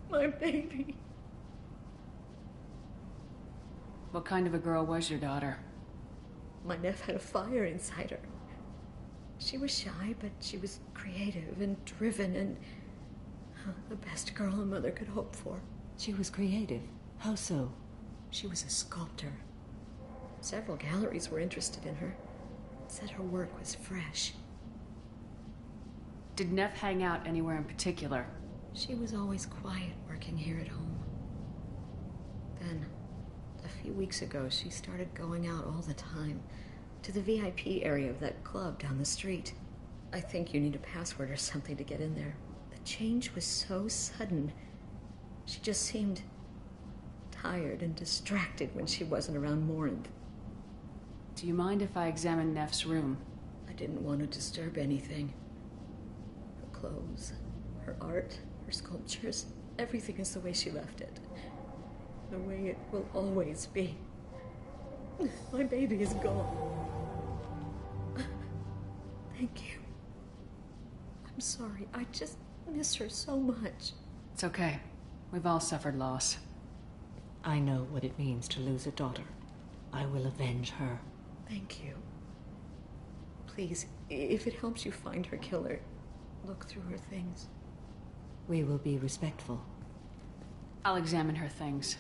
My baby. What kind of a girl was your daughter? My Neff had a fire inside her. She was shy, but she was creative and driven and the best girl a mother could hope for. She was creative. How so? She was a sculptor. Several galleries were interested in her. Said her work was fresh. Did Neff hang out anywhere in particular? She was always quiet working here at home. Then, a few weeks ago, she started going out all the time to the VIP area of that club down the street. I think you need a password or something to get in there. The change was so sudden. She just seemed tired and distracted when she wasn't around Morinth. Do you mind if I examine Neff's room? I didn't want to disturb anything. Her clothes, her art, her sculptures, everything is the way she left it. The way it will always be. My baby is gone. Thank you. I'm sorry. I just miss her so much. It's okay. We've all suffered loss. I know what it means to lose a daughter. I will avenge her. Thank you. Please, if it helps you find her killer, look through her things. We will be respectful. I'll examine her things.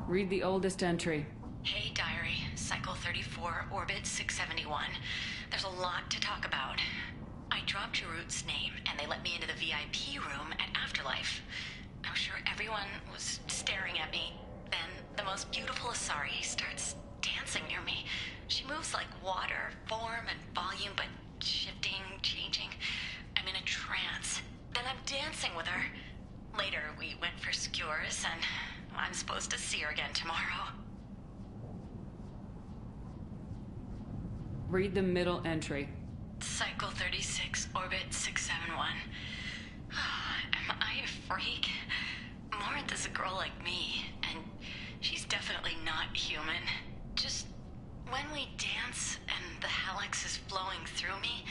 Read the oldest entry. Hey, Diary. Cycle 34, Orbit 671. There's a lot to talk about. I dropped Jarut's name, and they let me into the VIP room at Afterlife. I'm sure everyone was staring at me. Then the most beautiful Asari starts dancing near me. She moves like water, form and volume, but shifting, changing. I'm in a trance. Then I'm dancing with her. Later, we went for skewers, and I'm supposed to see her again tomorrow. Read the middle entry. Cycle 36, Orbit 671. Am I a freak? Morinth is a girl like me, and she's definitely not human. Just when we dance and the helix is flowing through me,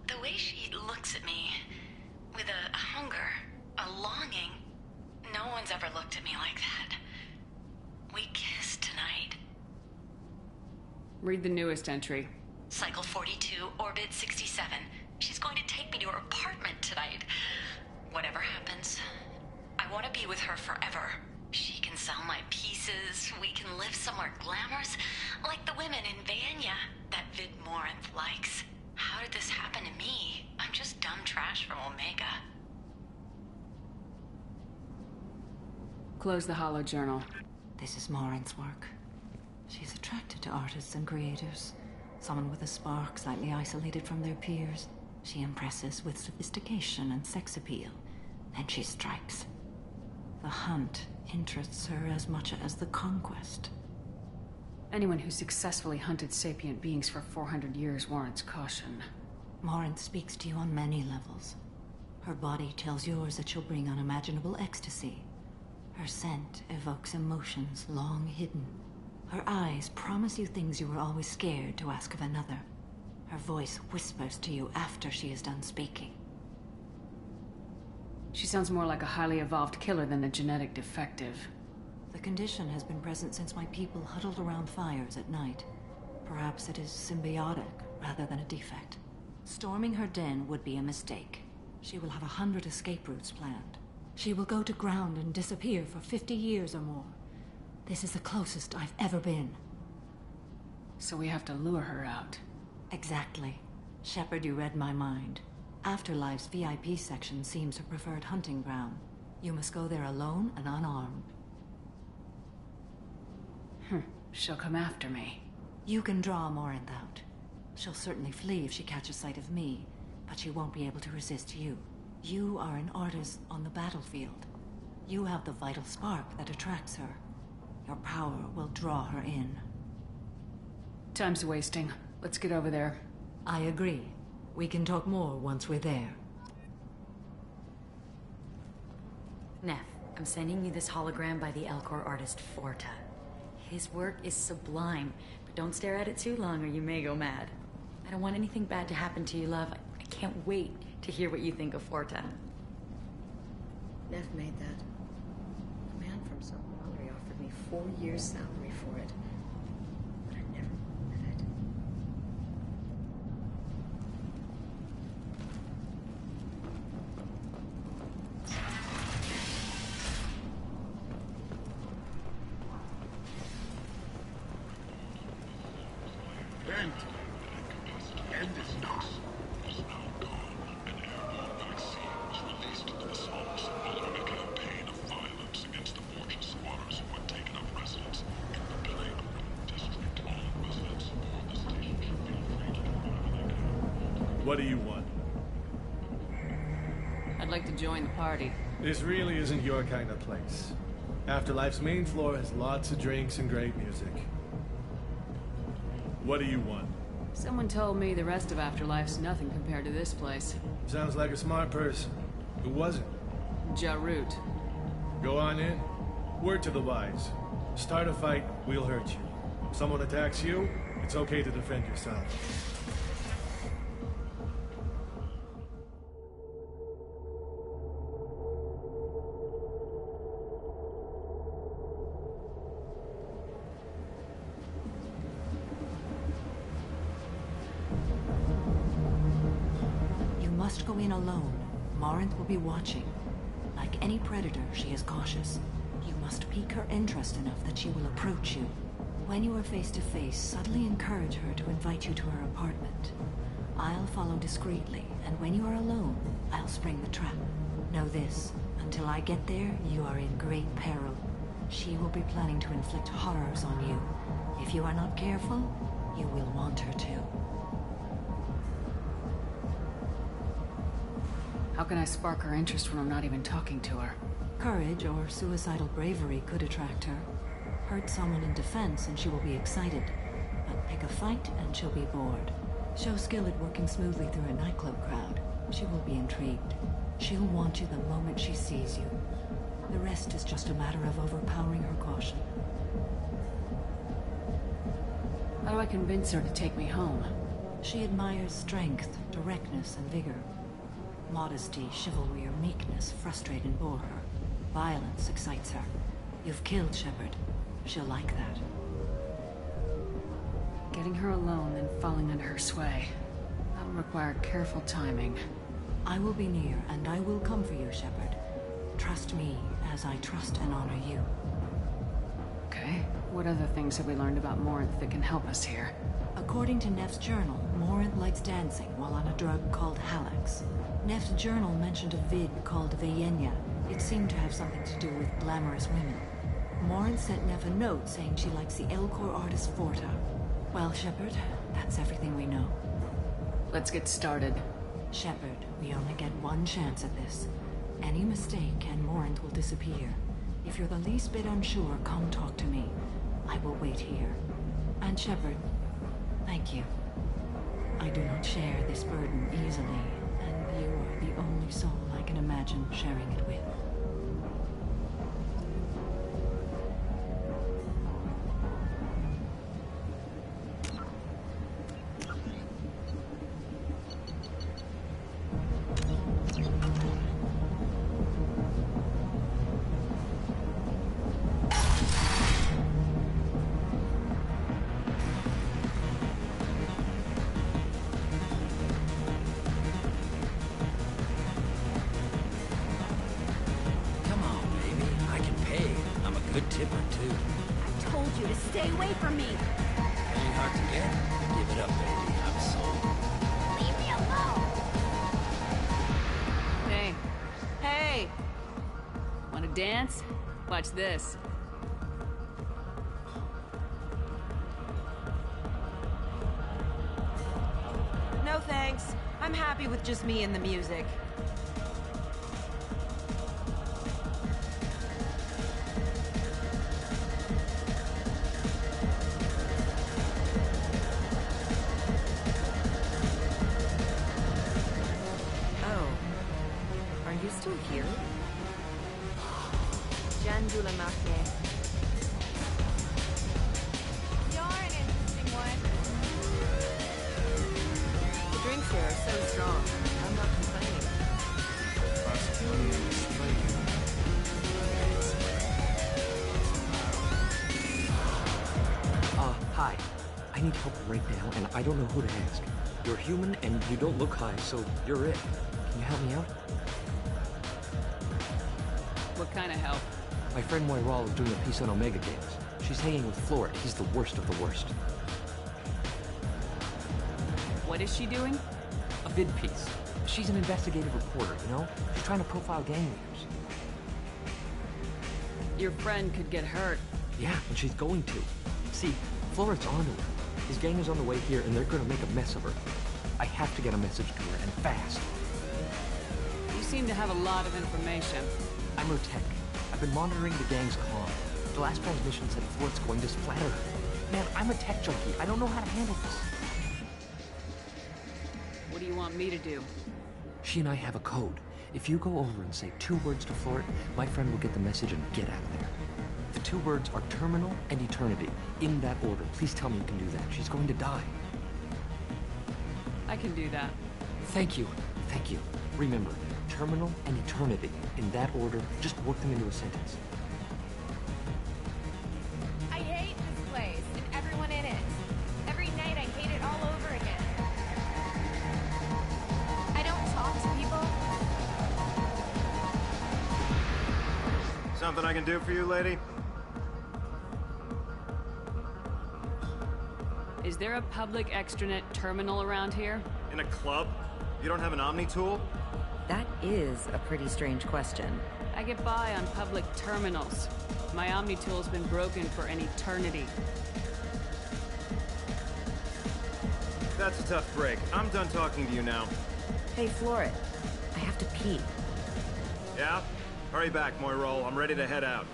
the way she looks at me with a hunger, a longing, no one's ever looked at me like that. We kissed tonight. Read the newest entry. Cycle 42, Orbit 67. She's going to take me to her apartment tonight. Whatever happens, I want to be with her forever. She can sell my pieces. We can live somewhere glamorous, like the women in Vanya that Vid Morinth likes. How did this happen to me? I'm just dumb trash from Omega. Close the hollow journal. This is Morinth's work. She's attracted to artists and creators. Someone with a spark, slightly isolated from their peers. She impresses with sophistication and sex appeal. Then she strikes. The hunt interests her as much as the conquest. Anyone who successfully hunted sapient beings for 400 years warrants caution. Morinth speaks to you on many levels. Her body tells yours that she'll bring unimaginable ecstasy. Her scent evokes emotions long hidden. Her eyes promise you things you were always scared to ask of another. Her voice whispers to you after she is done speaking. She sounds more like a highly evolved killer than a genetic defective. The condition has been present since my people huddled around fires at night. Perhaps it is symbiotic rather than a defect. Storming her den would be a mistake. She will have 100 escape routes planned. She will go to ground and disappear for 50 years or more. This is the closest I've ever been. So we have to lure her out. Exactly. Shepard, you read my mind. Afterlife's VIP section seems her preferred hunting ground. You must go there alone and unarmed. She'll come after me. You can draw Morinth out. She'll certainly flee if she catches sight of me, but she won't be able to resist you. You are an artist on the battlefield. You have the vital spark that attracts her. Your power will draw her in. Time's wasting. Let's get over there. I agree. We can talk more once we're there. Neff, I'm sending you this hologram by the Elcor artist Forta. His work is sublime, but don't stare at it too long or you may go mad. I don't want anything bad to happen to you, love. I can't wait to hear what you think of Forta. Neff made that. A man from Somalia offered me 4 years' salary for it. But I never wanted it. Bent. End is not. Is now gone, and Harrol vaccine was released to the small symbolic a campaign of violence against the fortune squatters who had taken up residence in the Playground District. All residents aboard the station should feel free to do whatever they can. What do you want? I'd like to join the party. This really isn't your kind of place. Afterlife's main floor has lots of drinks and great music. What do you want? Someone told me the rest of Afterlife's nothing compared to this place. Sounds like a smart person. Who was it? Jarut. Go on in. Word to the wise. Start a fight, we'll hurt you. If someone attacks you, it's okay to defend yourself. Must go in alone. Morinth will be watching. Like any predator, she is cautious. You must pique her interest enough that she will approach you. When you are face to face, subtly encourage her to invite you to her apartment. I'll follow discreetly, and when you are alone, I'll spring the trap. Know this, until I get there, you are in great peril. She will be planning to inflict horrors on you. If you are not careful, you will want her to. How can I spark her interest when I'm not even talking to her? Courage or suicidal bravery could attract her. Hurt someone in defense and she will be excited. But pick a fight and she'll be bored. Show skill at working smoothly through a nightclub crowd. She will be intrigued. She'll want you the moment she sees you. The rest is just a matter of overpowering her caution. How do I convince her to take me home? She admires strength, directness, and vigor. Modesty, chivalry, or meekness frustrate and bore her. Violence excites her. You've killed Shepard. She'll like that. Getting her alone and falling under her sway. That'll require careful timing. I will be near, and I will come for you, Shepard. Trust me, as I trust and honor you. Okay. What other things have we learned about Morinth that can help us here? According to Neff's journal, Morinth likes dancing while on a drug called Halax. Neff's journal mentioned a vid called Vayenya. It seemed to have something to do with glamorous women. Morinth sent Neff a note saying she likes the Elcor artist Forta. Well, Shepard, that's everything we know. Let's get started. Shepard, we only get one chance at this. Any mistake and Morinth will disappear. If you're the least bit unsure, come talk to me. I will wait here. And Shepard, thank you. I do not share this burden easily, and you are the only soul I can imagine sharing it with. Good tipper, too. I told you to stay away from me. Ain't hard to get. Give it up, baby. I'm sold. Leave me alone. Hey. Hey! Wanna dance? Watch this. No thanks. I'm happy with just me and the music. Oh. Are you still here? Jandula Mahne. You're an interesting one. The drinks here are so strong. I'm not complaining. Hi. I need help right now, and I don't know who to ask. You're human, and you don't look high, so you're it. Can you help me out? What kind of help? My friend Harrol is doing a piece on Omega Games. She's hanging with Floret. He's the worst of the worst. What is she doing? A vid piece. She's an investigative reporter, you know? She's trying to profile gang leaders. Your friend could get hurt. Yeah, and she's going to. See, Floret's onto her. His gang is on the way here, and they're gonna make a mess of her. I have to get a message to her, and fast. You seem to have a lot of information. I'm her tech. I've been monitoring the gang's comm. The last transmission said Floret's going to splatter her. Man, I'm a tech junkie. I don't know how to handle this. What do you want me to do? She and I have a code. If you go over and say 2 words to Floret, my friend will get the message and get out of there. The 2 words are terminal and eternity. In that order. Please tell me you can do that. She's going to die. I can do that. Thank you. Thank you. Remember, terminal and eternity. In that order, just work them into a sentence. I hate this place and everyone in it. Every night I hate it all over again. I don't talk to people. Something I can do for you, lady? Is there a public extranet terminal around here? In a club? You don't have an Omni tool? That is a pretty strange question. I get by on public terminals. My Omni tool's been broken for an eternity. That's a tough break. I'm done talking to you now. Hey, Floret. I have to pee. Yeah? Hurry back, Harrol. I'm ready to head out.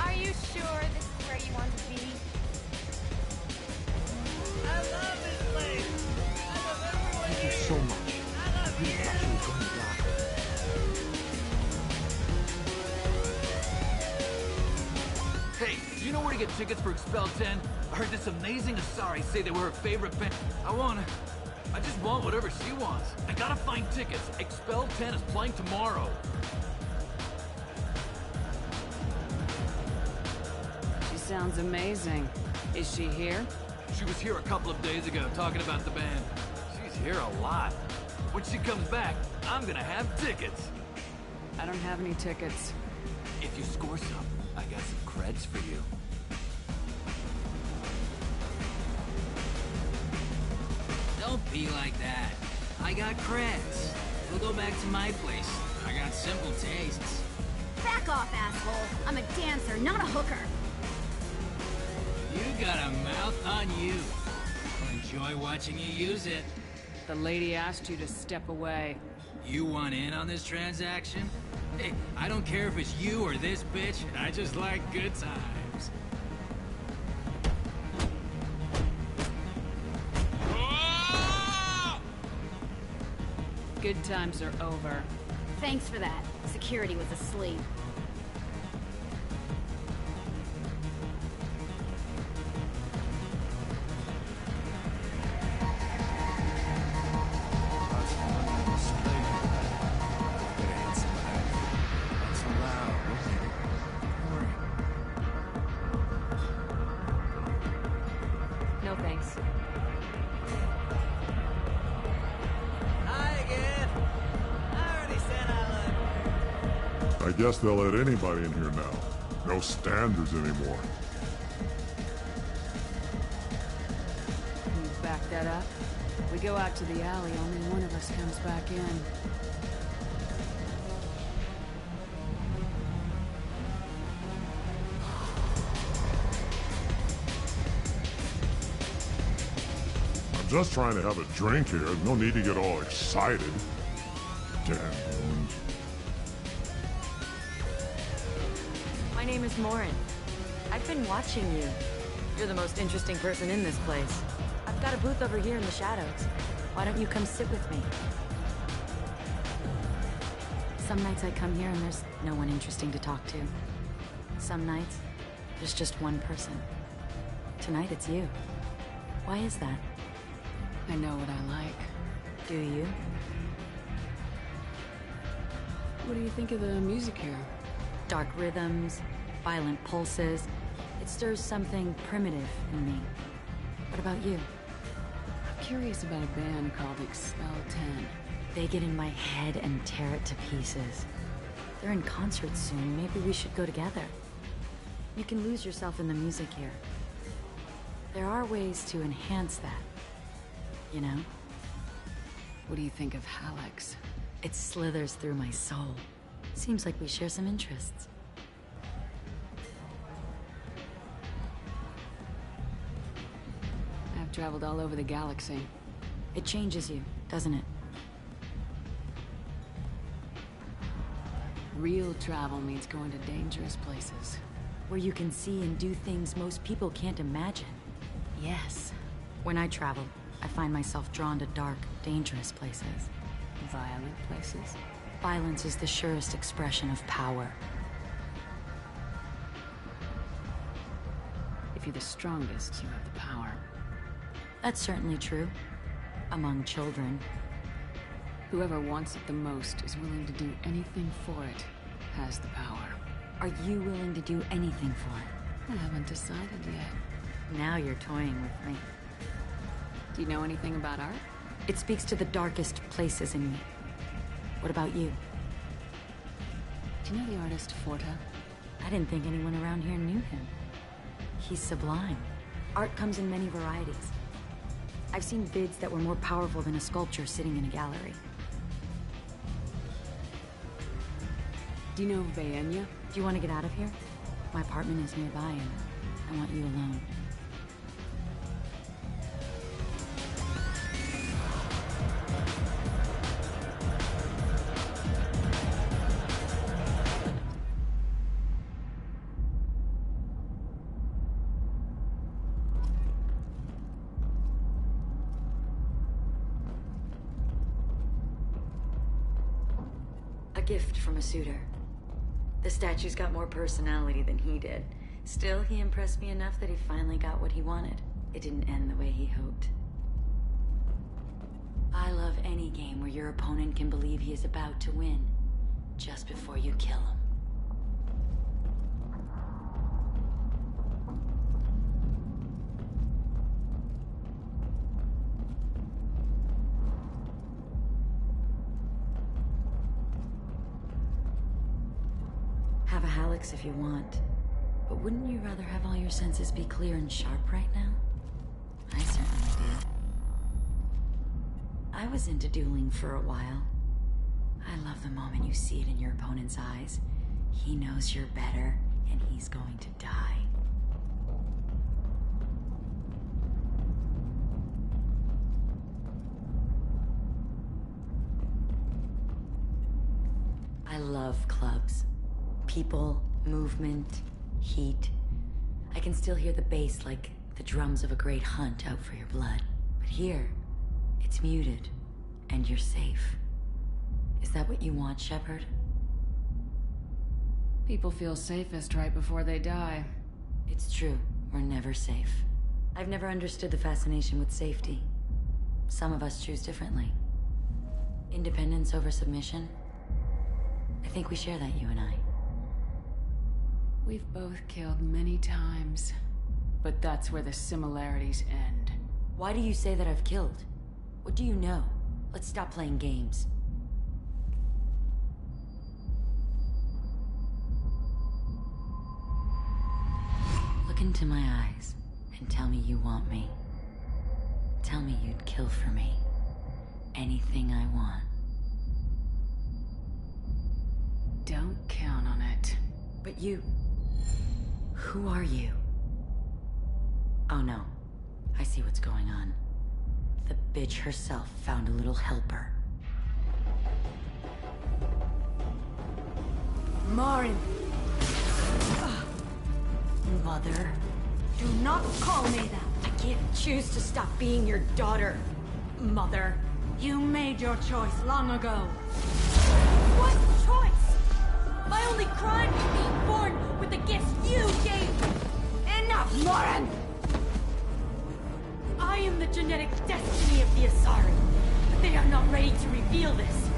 Are you sure this is where you want to be? I love this place. I love everyone Thank you here. so much. I really thought she was going to die. Hey, do you know where to get tickets for Expel 10? I heard this amazing Asari say they were her favorite band. I just want whatever she wants. I gotta find tickets. Expel 10 is playing tomorrow. She sounds amazing. Is she here? She was here a couple of days ago talking about the band. She's here a lot. When she comes back, I'm gonna have tickets. I don't have any tickets. If you score some, I got some creds for you. Don't be like that. I got creds. We'll go back to my place. I got simple tastes. Back off, asshole. I'm a dancer, not a hooker. You got a mouth on you. I'll enjoy watching you use it. The lady asked you to step away. You want in on this transaction? Hey, I don't care if it's you or this bitch. I just like good times. Good times are over. Thanks for that. Security was asleep. No thanks. Hi again. I already said I love you. I guess they'll let anybody in here now. No standards anymore. Can you back that up? We go out to the alley, only one of us comes back in. I'm just trying to have a drink here. No need to get all excited. Damn goons. My name is Morin. I've been watching you. You're the most interesting person in this place. I've got a booth over here in the shadows. Why don't you come sit with me? Some nights I come here and there's no one interesting to talk to. Some nights, there's just one person. Tonight it's you. Why is that? I know what I like. Do you? What do you think of the music here? Dark rhythms, violent pulses. It stirs something primitive in me. What about you? I'm curious about a band called Expel 10. They get in my head and tear it to pieces. They're in concert soon. Maybe we should go together. You can lose yourself in the music here. There are ways to enhance that. You know? What do you think of Hallex? It slithers through my soul. Seems like we share some interests. I've traveled all over the galaxy. It changes you, doesn't it? Real travel means going to dangerous places. Where you can see and do things most people can't imagine. Yes. When I travel, I find myself drawn to dark, dangerous places. Violent places? Violence is the surest expression of power. If you're the strongest, you have the power. That's certainly true. Among children. Whoever wants it the most is willing to do anything for it, has the power. Are you willing to do anything for it? I haven't decided yet. Now you're toying with me. Do you know anything about art? It speaks to the darkest places in me. What about you? Do you know the artist Forta? I didn't think anyone around here knew him. He's sublime. Art comes in many varieties. I've seen vids that were more powerful than a sculpture sitting in a gallery. Do you know Vaenya? Do you want to get out of here? My apartment is nearby and I want you alone. A gift from a suitor. The statue's got more personality than he did. Still, he impressed me enough that he finally got what he wanted. It didn't end the way he hoped. I love any game where your opponent can believe he is about to win, just before you kill him. Have a Hallex if you want. But wouldn't you rather have all your senses be clear and sharp right now? I certainly did. I was into dueling for a while. I love the moment you see it in your opponent's eyes. He knows you're better, and he's going to die. I love clubs. People, movement, heat. I can still hear the bass like the drums of a great hunt out for your blood. But here, it's muted, and you're safe. Is that what you want, Shepard? People feel safest right before they die. It's true. We're never safe. I've never understood the fascination with safety. Some of us choose differently. Independence over submission? I think we share that, you and I. We've both killed many times, but that's where the similarities end. Why do you say that I've killed? What do you know? Let's stop playing games. into my eyes and tell me you want me. Tell me you'd kill for me. Anything I want. Don't count on it. But you... Who are you? Oh no. I see what's going on. The bitch herself found a little helper. Marin! Mother. Do not call me that! I can't choose to stop being your daughter, Mother. You made your choice long ago. What choice? My only crime was being born with the gifts you gave me! Enough, Marin! I am the genetic destiny of the Asari, but they are not ready to reveal this.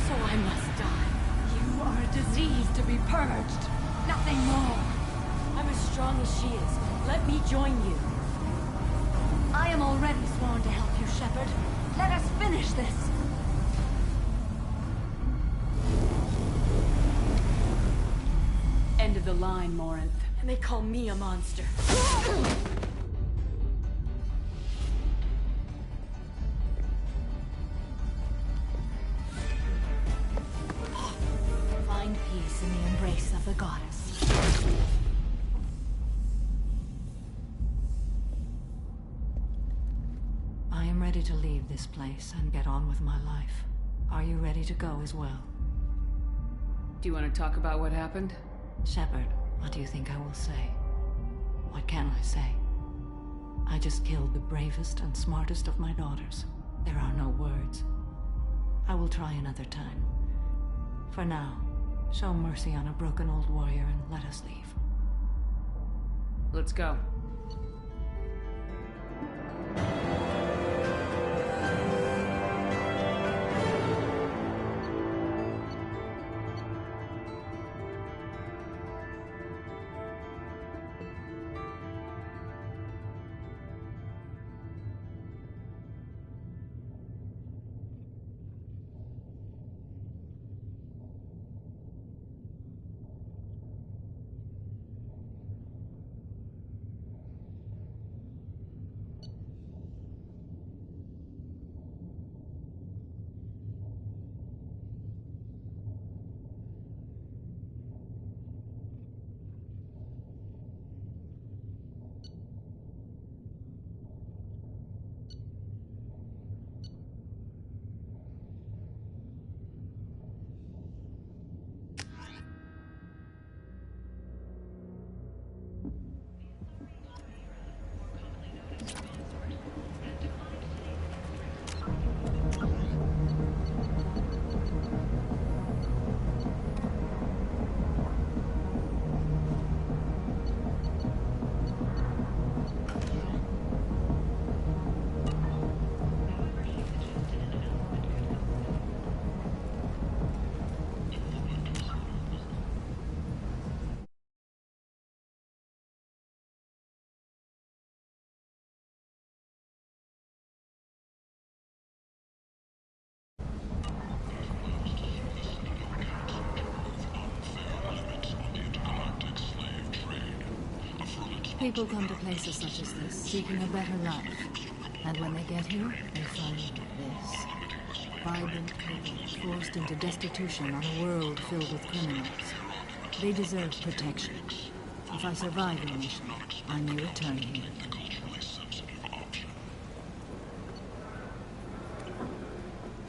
So I must die. You are a disease to be purged. Nothing more. I'm as strong as she is. Let me join you. I am already sworn to help you, Shepard. Let us finish this. End of the line, Morinth. And they call me a monster. Find peace in the embrace of the goddess. I am ready to leave this place and get on with my life. Are you ready to go as well? Do you want to talk about what happened? Shepard, What do you think I will say? What can I say? I just killed the bravest and smartest of my daughters. There are no words. I will try another time. For now, show mercy on a broken old warrior and let us leave. Let's go. People come to places such as this, seeking a better life. And when they get here, they find this. Vibrant people, forced into destitution on a world filled with criminals. They deserve protection. If I survive your mission, I may return here.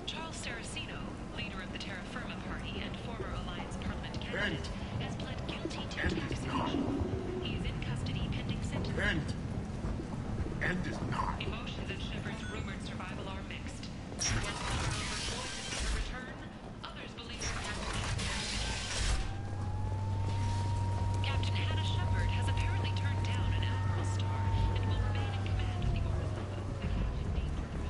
Charles Saraceno, leader of the Terra Firma Party and former Alliance Parliament candidate, has pled guilty to taxation. He is in custody pending sentencing. End is not. Emotions at Shepard's rumored survival are mixed. Some are overjoyed at her return, others believe her Captain Hannah Shepard has apparently turned down an Admiral star and will remain in command of the Orlova. The captain deemed her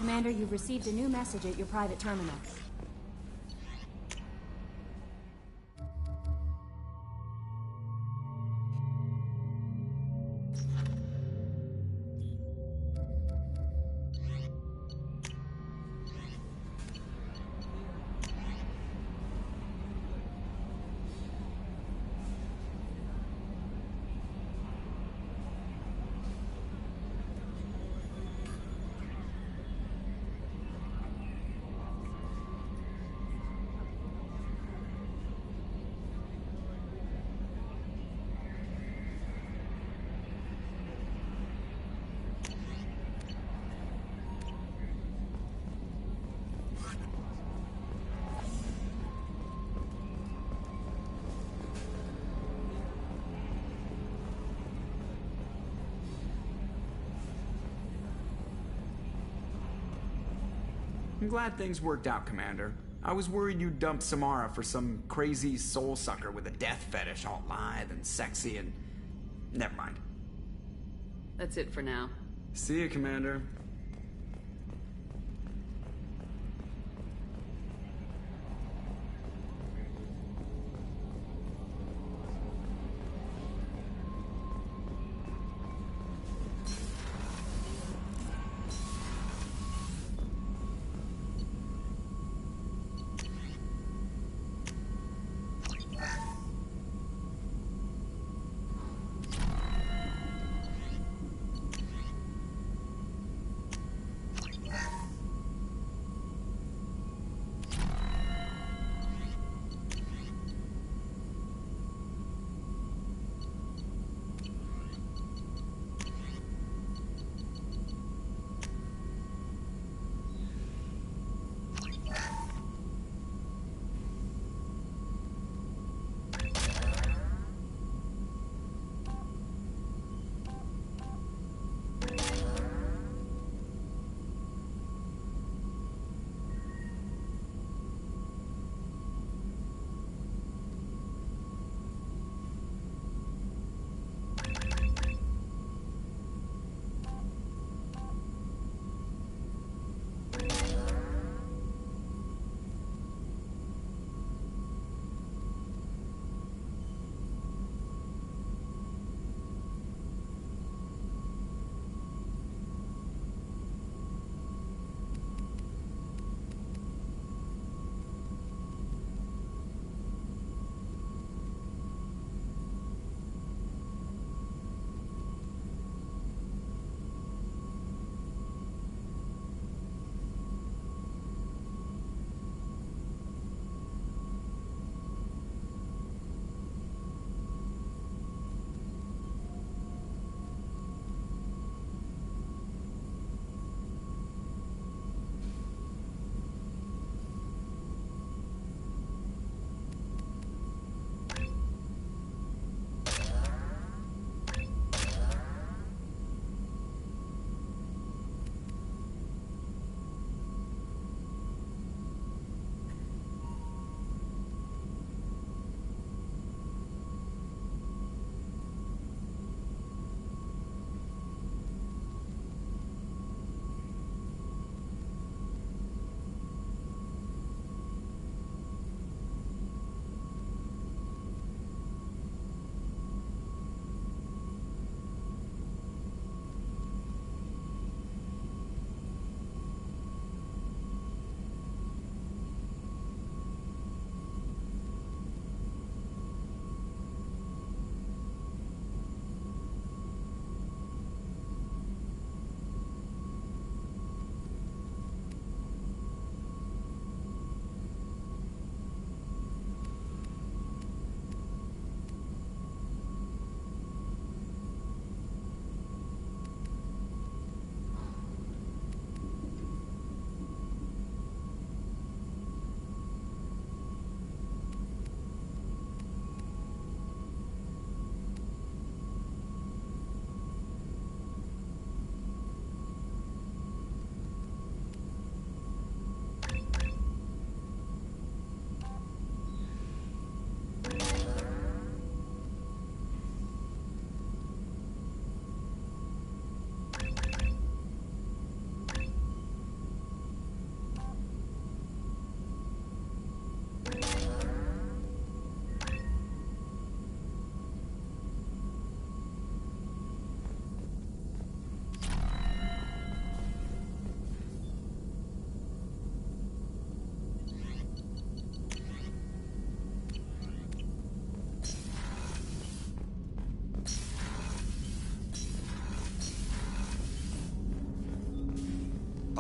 Commander, you've received a new message at your private terminal. I'm glad things worked out, Commander. I was worried you'd dump Samara for some crazy soul sucker with a death fetish all lithe and sexy and... Never mind. That's it for now. See you, Commander.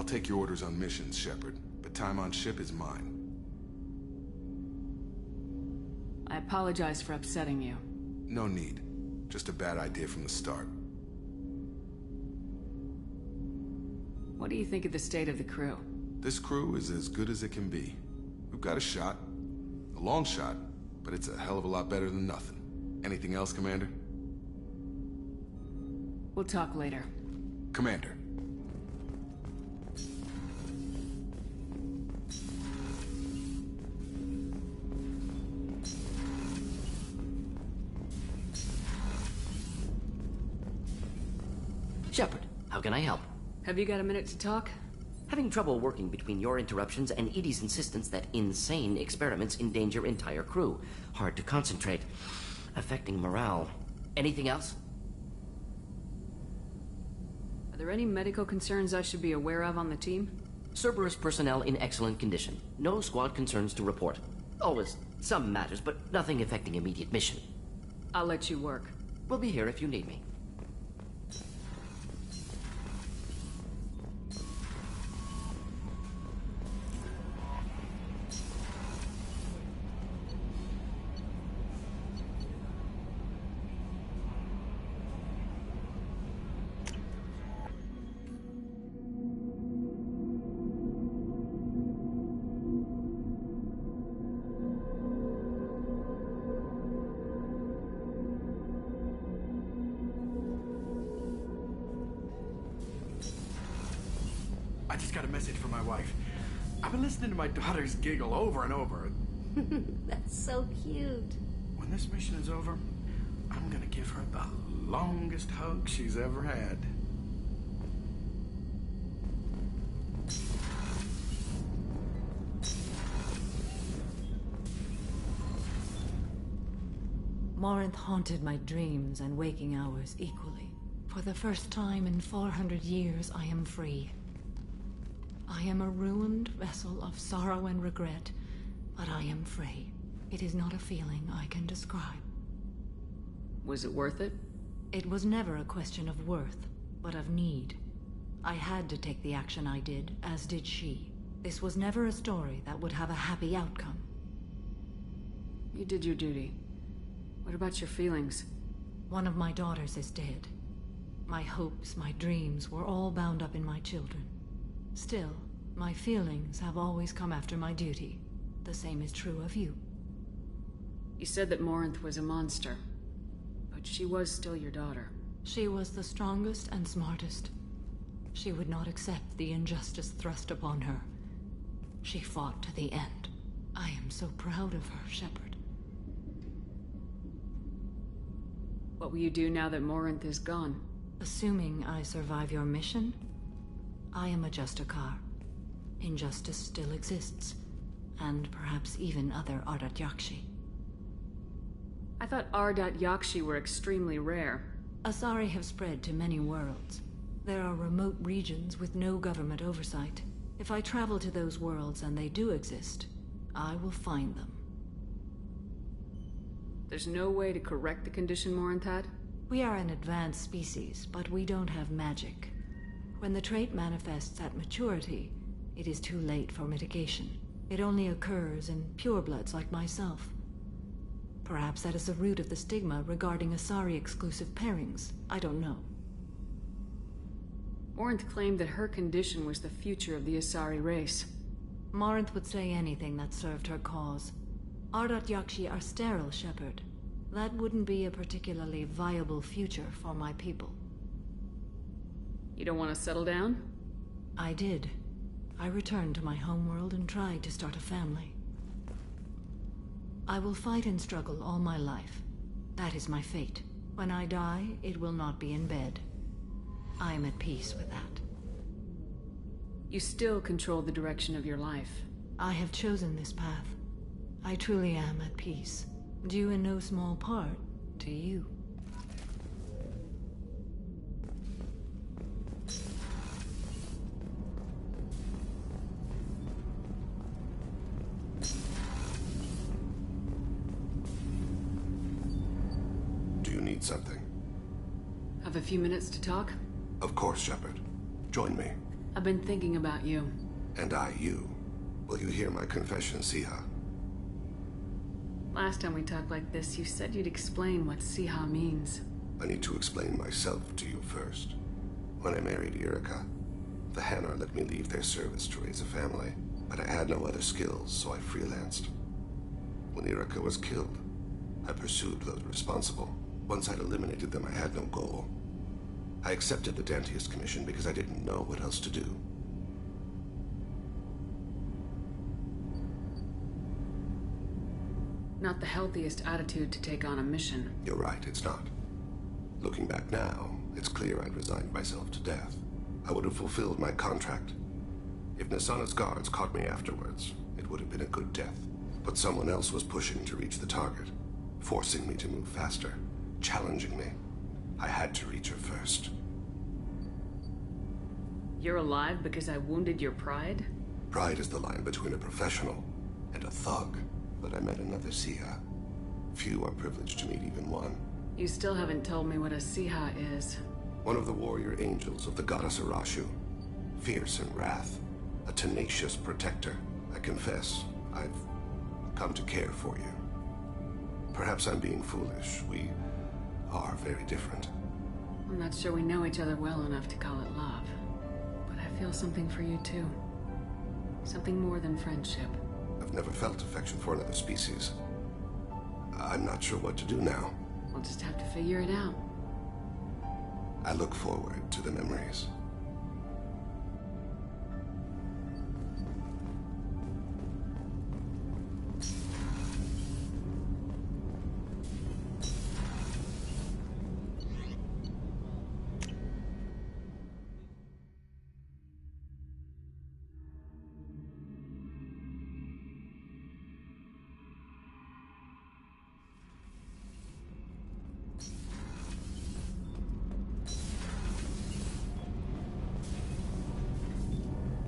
I'll take your orders on missions, Shepard, but time on ship is mine. I apologize for upsetting you. No need. Just a bad idea from the start. What do you think of the state of the crew? This crew is as good as it can be. We've got a shot. A long shot, but it's a hell of a lot better than nothing. Anything else, Commander? We'll talk later. Commander. Shepard, how can I help? Have you got a minute to talk? Having trouble working between your interruptions and Edie's insistence that insane experiments endanger entire crew. Hard to concentrate. Affecting morale. Anything else? Are there any medical concerns I should be aware of on the team? Cerberus personnel in excellent condition. No squad concerns to report. Always some matters, but nothing affecting immediate mission. I'll let you work. We'll be here if you need me. I just got a message from my wife. I've been listening to my daughters giggle over and over. That's so cute. When this mission is over, I'm gonna give her the longest hug she's ever had. Morinth haunted my dreams and waking hours equally. For the first time in 400 years, I am free. I am a ruined vessel of sorrow and regret, but I am free. It is not a feeling I can describe. Was it worth it? It was never a question of worth, but of need. I had to take the action I did, as did she. This was never a story that would have a happy outcome. You did your duty. What about your feelings? One of my daughters is dead. My hopes, my dreams were all bound up in my children. Still, my feelings have always come after my duty. The same is true of you. You said that Morinth was a monster, but she was still your daughter. She was the strongest and smartest. She would not accept the injustice thrust upon her. She fought to the end. I am so proud of her, Shepard. What will you do now that Morinth is gone? Assuming I survive your mission, I am a Justicar. Injustice still exists, and perhaps even other Ardat Yakshi. I thought Ardat Yakshi were extremely rare. Asari have spread to many worlds. There are remote regions with no government oversight. If I travel to those worlds and they do exist, I will find them. There's no way to correct the condition Morinth had? We are an advanced species, but we don't have magic. When the trait manifests at maturity, it is too late for mitigation. It only occurs in purebloods like myself. Perhaps that is the root of the stigma regarding Asari-exclusive pairings. I don't know. Morinth claimed that her condition was the future of the Asari race. Morinth would say anything that served her cause. Ardat Yakshi are sterile, Shepard. That wouldn't be a particularly viable future for my people. You don't want to settle down? I did. I returned to my homeworld and tried to start a family. I will fight and struggle all my life. That is my fate. When I die, it will not be in bed. I am at peace with that. You still control the direction of your life. I have chosen this path. I truly am at peace, due in no small part to you. Do you need something? Have a few minutes to talk? Of course, Shepard. Join me. I've been thinking about you. And I you. Will you hear my confession, Siha? Last time we talked like this, you said you'd explain what Siha means. I need to explain myself to you first. When I married Erica, the Hanar let me leave their service to raise a family, but I had no other skills, so I freelanced. When Erica was killed, I pursued those responsible. Once I'd eliminated them, I had no goal. I accepted the Dantiest commission because I didn't know what else to do. Not the healthiest attitude to take on a mission. You're right, it's not. Looking back now, it's clear I'd resigned myself to death. I would have fulfilled my contract. If Nasana's guards caught me afterwards, it would have been a good death. But someone else was pushing to reach the target, forcing me to move faster, challenging me. I had to reach her first. You're alive because I wounded your pride? Pride is the line between a professional and a thug. But I met another Siha. Few are privileged to meet even one. You still haven't told me what a Siha is. One of the warrior angels of the goddess Arashu. Fierce in wrath. A tenacious protector. I confess, I've come to care for you. Perhaps I'm being foolish. We are very different. I'm not sure we know each other well enough to call it love. But I feel something for you too. Something more than friendship. I've never felt affection for another species. I'm not sure what to do now. We'll just have to figure it out. I look forward to the memories.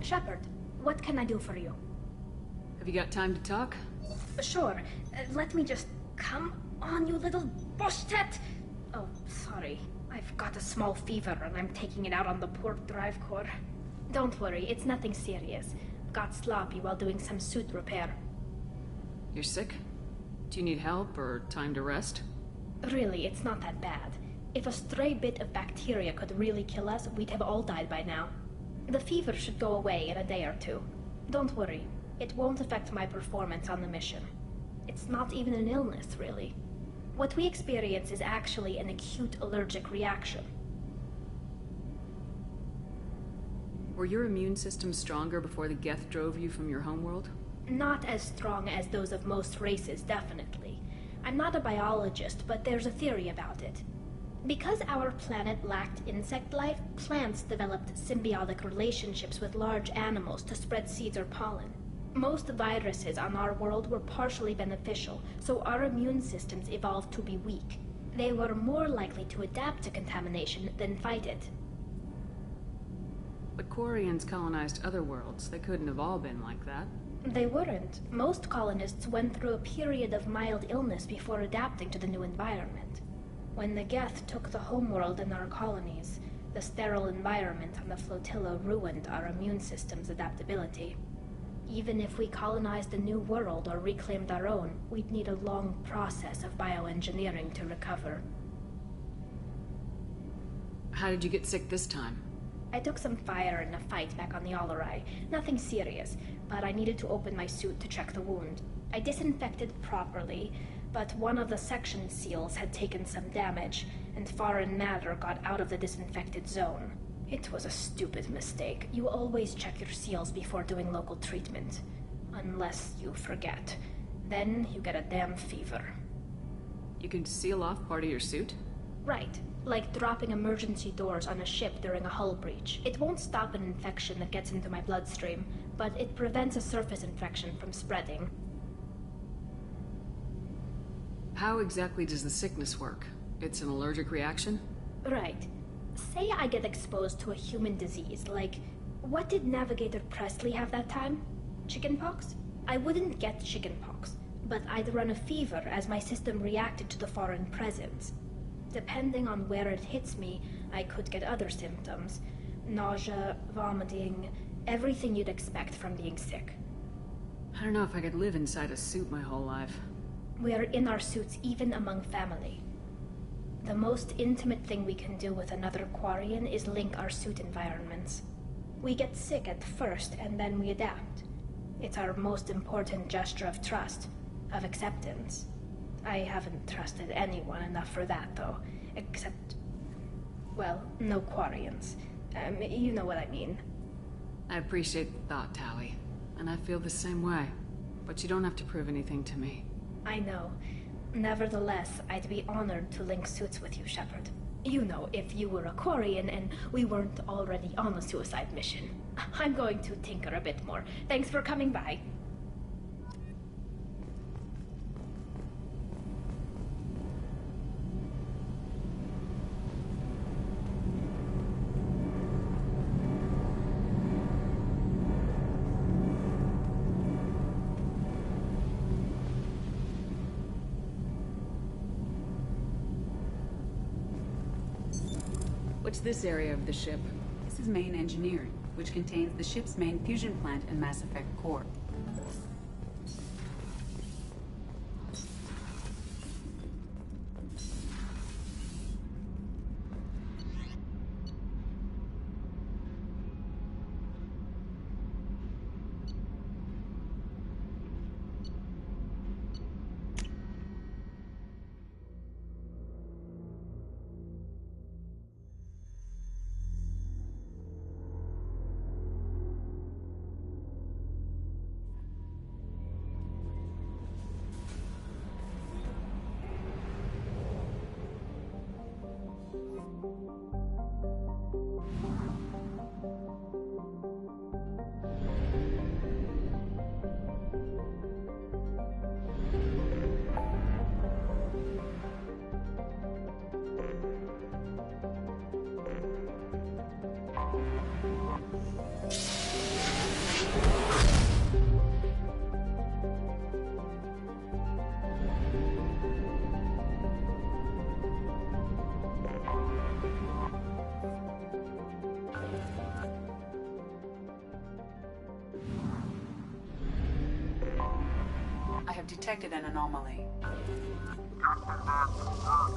Shepard, what can I do for you? Have you got time to talk? Sure. Let me just... Come on, you little bush-tet! Oh, sorry. I've got a small fever and I'm taking it out on the port drive core. Don't worry, it's nothing serious. Got sloppy while doing some suit repair. You're sick? Do you need help or time to rest? Really, it's not that bad. If a stray bit of bacteria could really kill us, we'd have all died by now. The fever should go away in a day or two. Don't worry. It won't affect my performance on the mission. It's not even an illness, really. What we experience is actually an acute allergic reaction. Were your immune system stronger before the Geth drove you from your homeworld? Not as strong as those of most races, definitely. I'm not a biologist, but there's a theory about it. Because our planet lacked insect life, plants developed symbiotic relationships with large animals to spread seeds or pollen. Most viruses on our world were partially beneficial, so our immune systems evolved to be weak. They were more likely to adapt to contamination than fight it. But Quarians colonized other worlds. They couldn't have all been like that. They weren't. Most colonists went through a period of mild illness before adapting to the new environment. When the Geth took the homeworld and our colonies, the sterile environment on the flotilla ruined our immune system's adaptability. Even if we colonized a new world or reclaimed our own, we'd need a long process of bioengineering to recover. How did you get sick this time? I took some fire in a fight back on the Allerai. Nothing serious, but I needed to open my suit to check the wound. I disinfected properly, but one of the section seals had taken some damage, and foreign matter got out of the disinfected zone. It was a stupid mistake. You always check your seals before doing local treatment. Unless you forget. Then you get a damn fever. You can seal off part of your suit? Right. Like dropping emergency doors on a ship during a hull breach. It won't stop an infection that gets into my bloodstream, but it prevents a surface infection from spreading. How exactly does the sickness work? It's an allergic reaction? Right. Say I get exposed to a human disease, like... What did Navigator Presley have that time? Chickenpox? I wouldn't get chickenpox, but I'd run a fever as my system reacted to the foreign presence. Depending on where it hits me, I could get other symptoms. Nausea, vomiting, everything you'd expect from being sick. I don't know if I could live inside a suit my whole life. We are in our suits even among family. The most intimate thing we can do with another Quarian is link our suit environments. We get sick at first, and then we adapt. It's our most important gesture of trust, of acceptance. I haven't trusted anyone enough for that, though. Except, well, no Quarians. You know what I mean. I appreciate the thought, Tali. And I feel the same way. But you don't have to prove anything to me. I know. Nevertheless, I'd be honored to link suits with you, Shepard. You know, if you were a Quarian and we weren't already on a suicide mission. I'm going to tinker a bit more. Thanks for coming by. What's this area of the ship? This is main engineering, which contains the ship's main fusion plant and Mass Effect core. I have detected an anomaly. Get them back to work.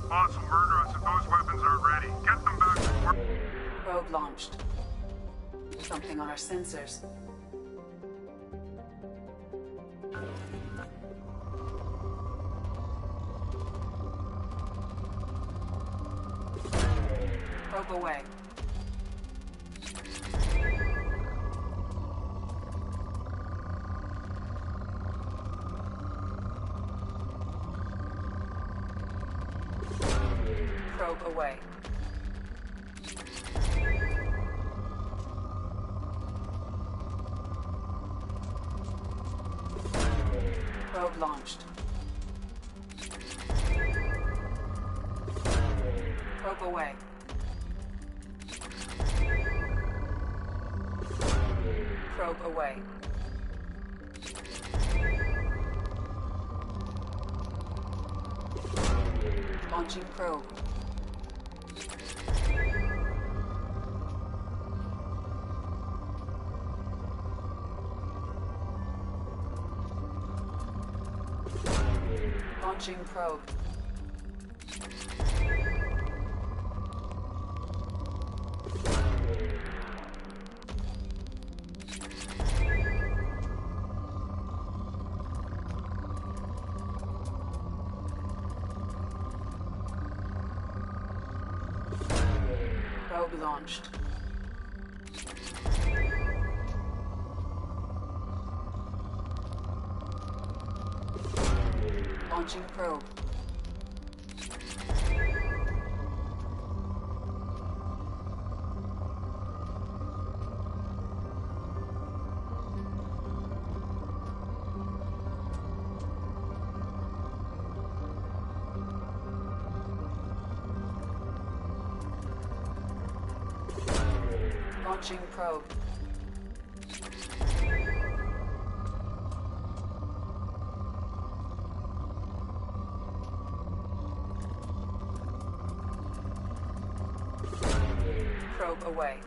The boss will murder us if those weapons aren't ready. Get them back to work. Probe launched. Something on our sensors. Probe away. Probe away. Probe launched. Probe away. Probe away. Launching probe. Launching probe. Probe launched. Launching probe. Launching probe. probe away.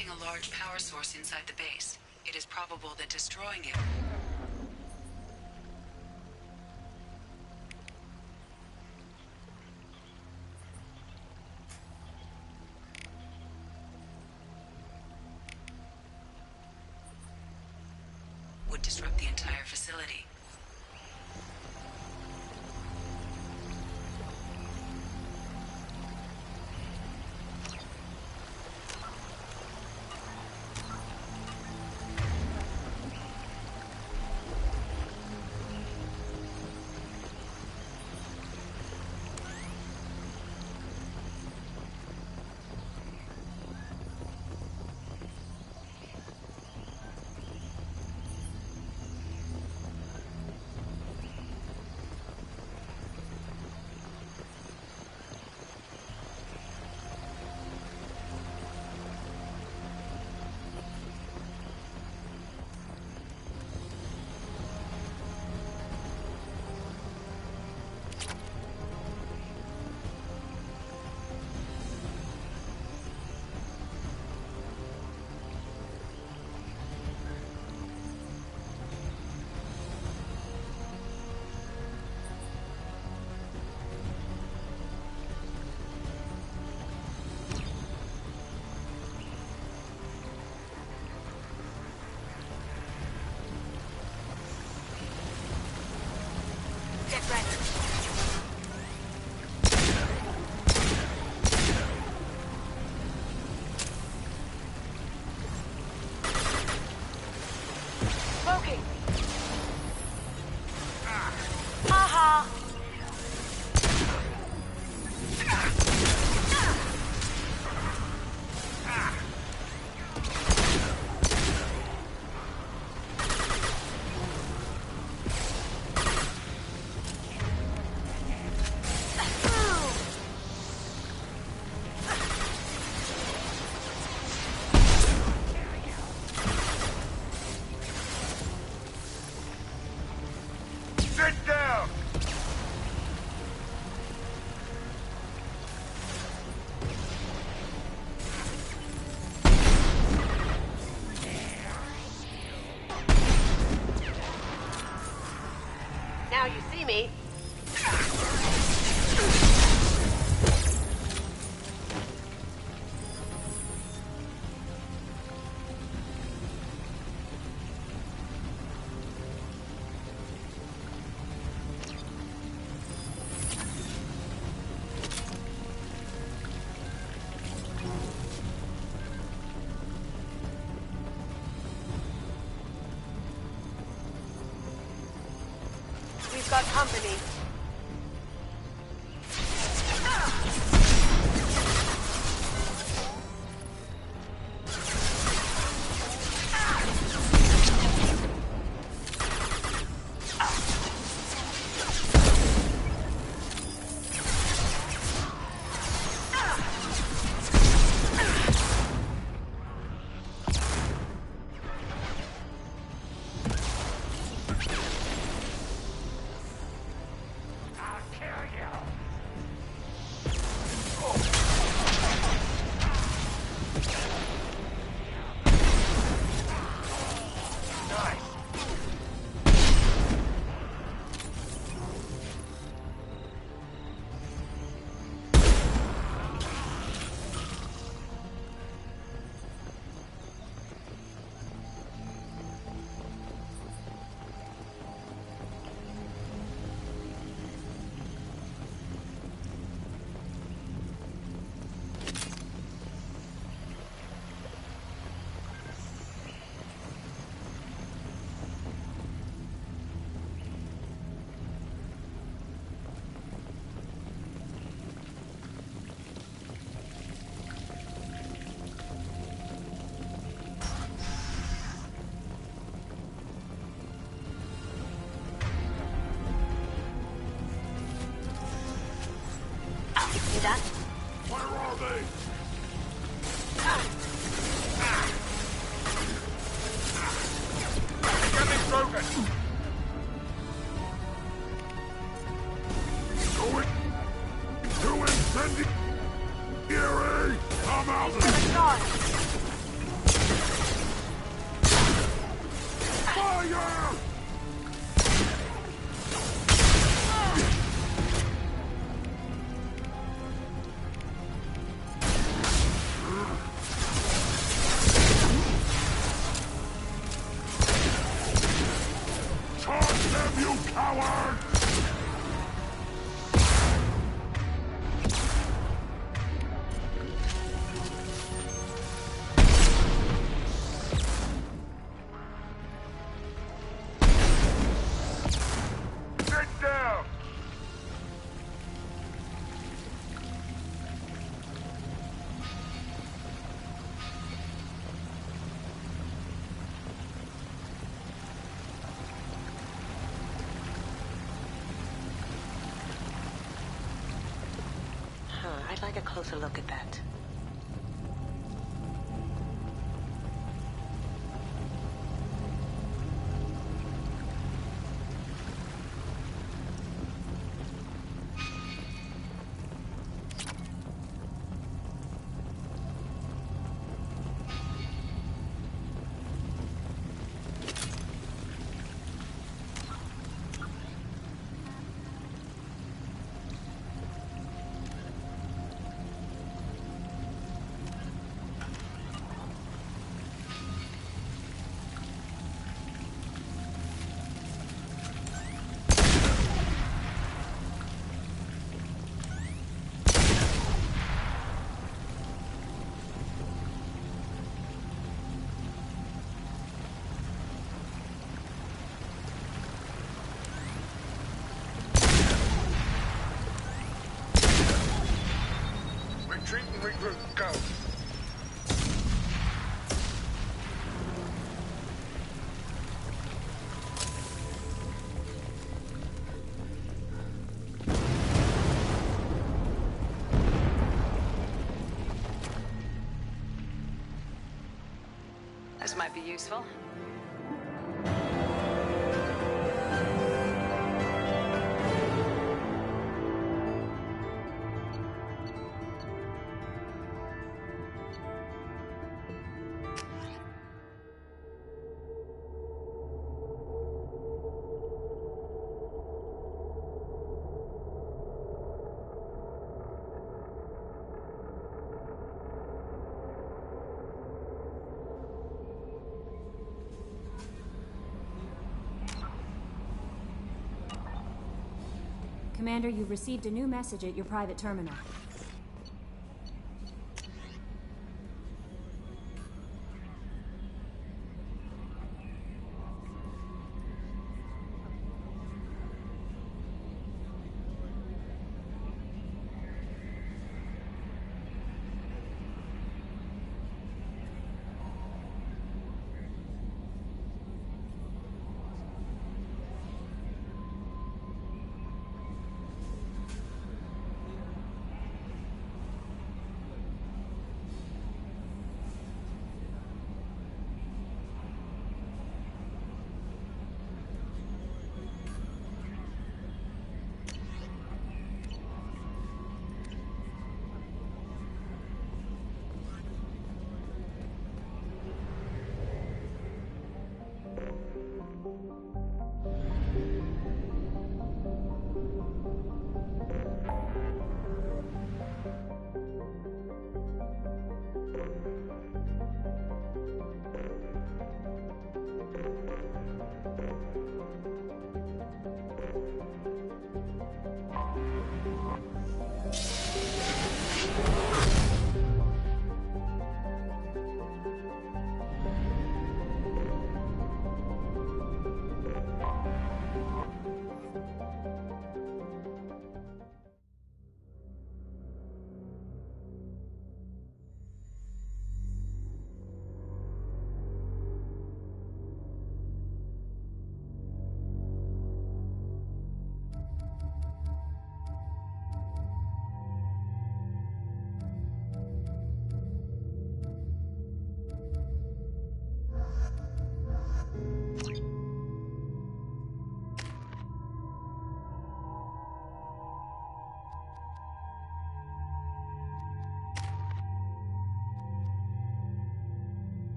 A large power source inside the base. It is probable that destroying it would disrupt the entire facility. Now you see me. We've got company. see that? Where are they? Damage broken. To incendiary! Come out! Fire! Charge them, you coward! Get down. I'd like a closer look at that. Retreat and regroup. Go. This might be useful. Commander, you've received a new message at your private terminal.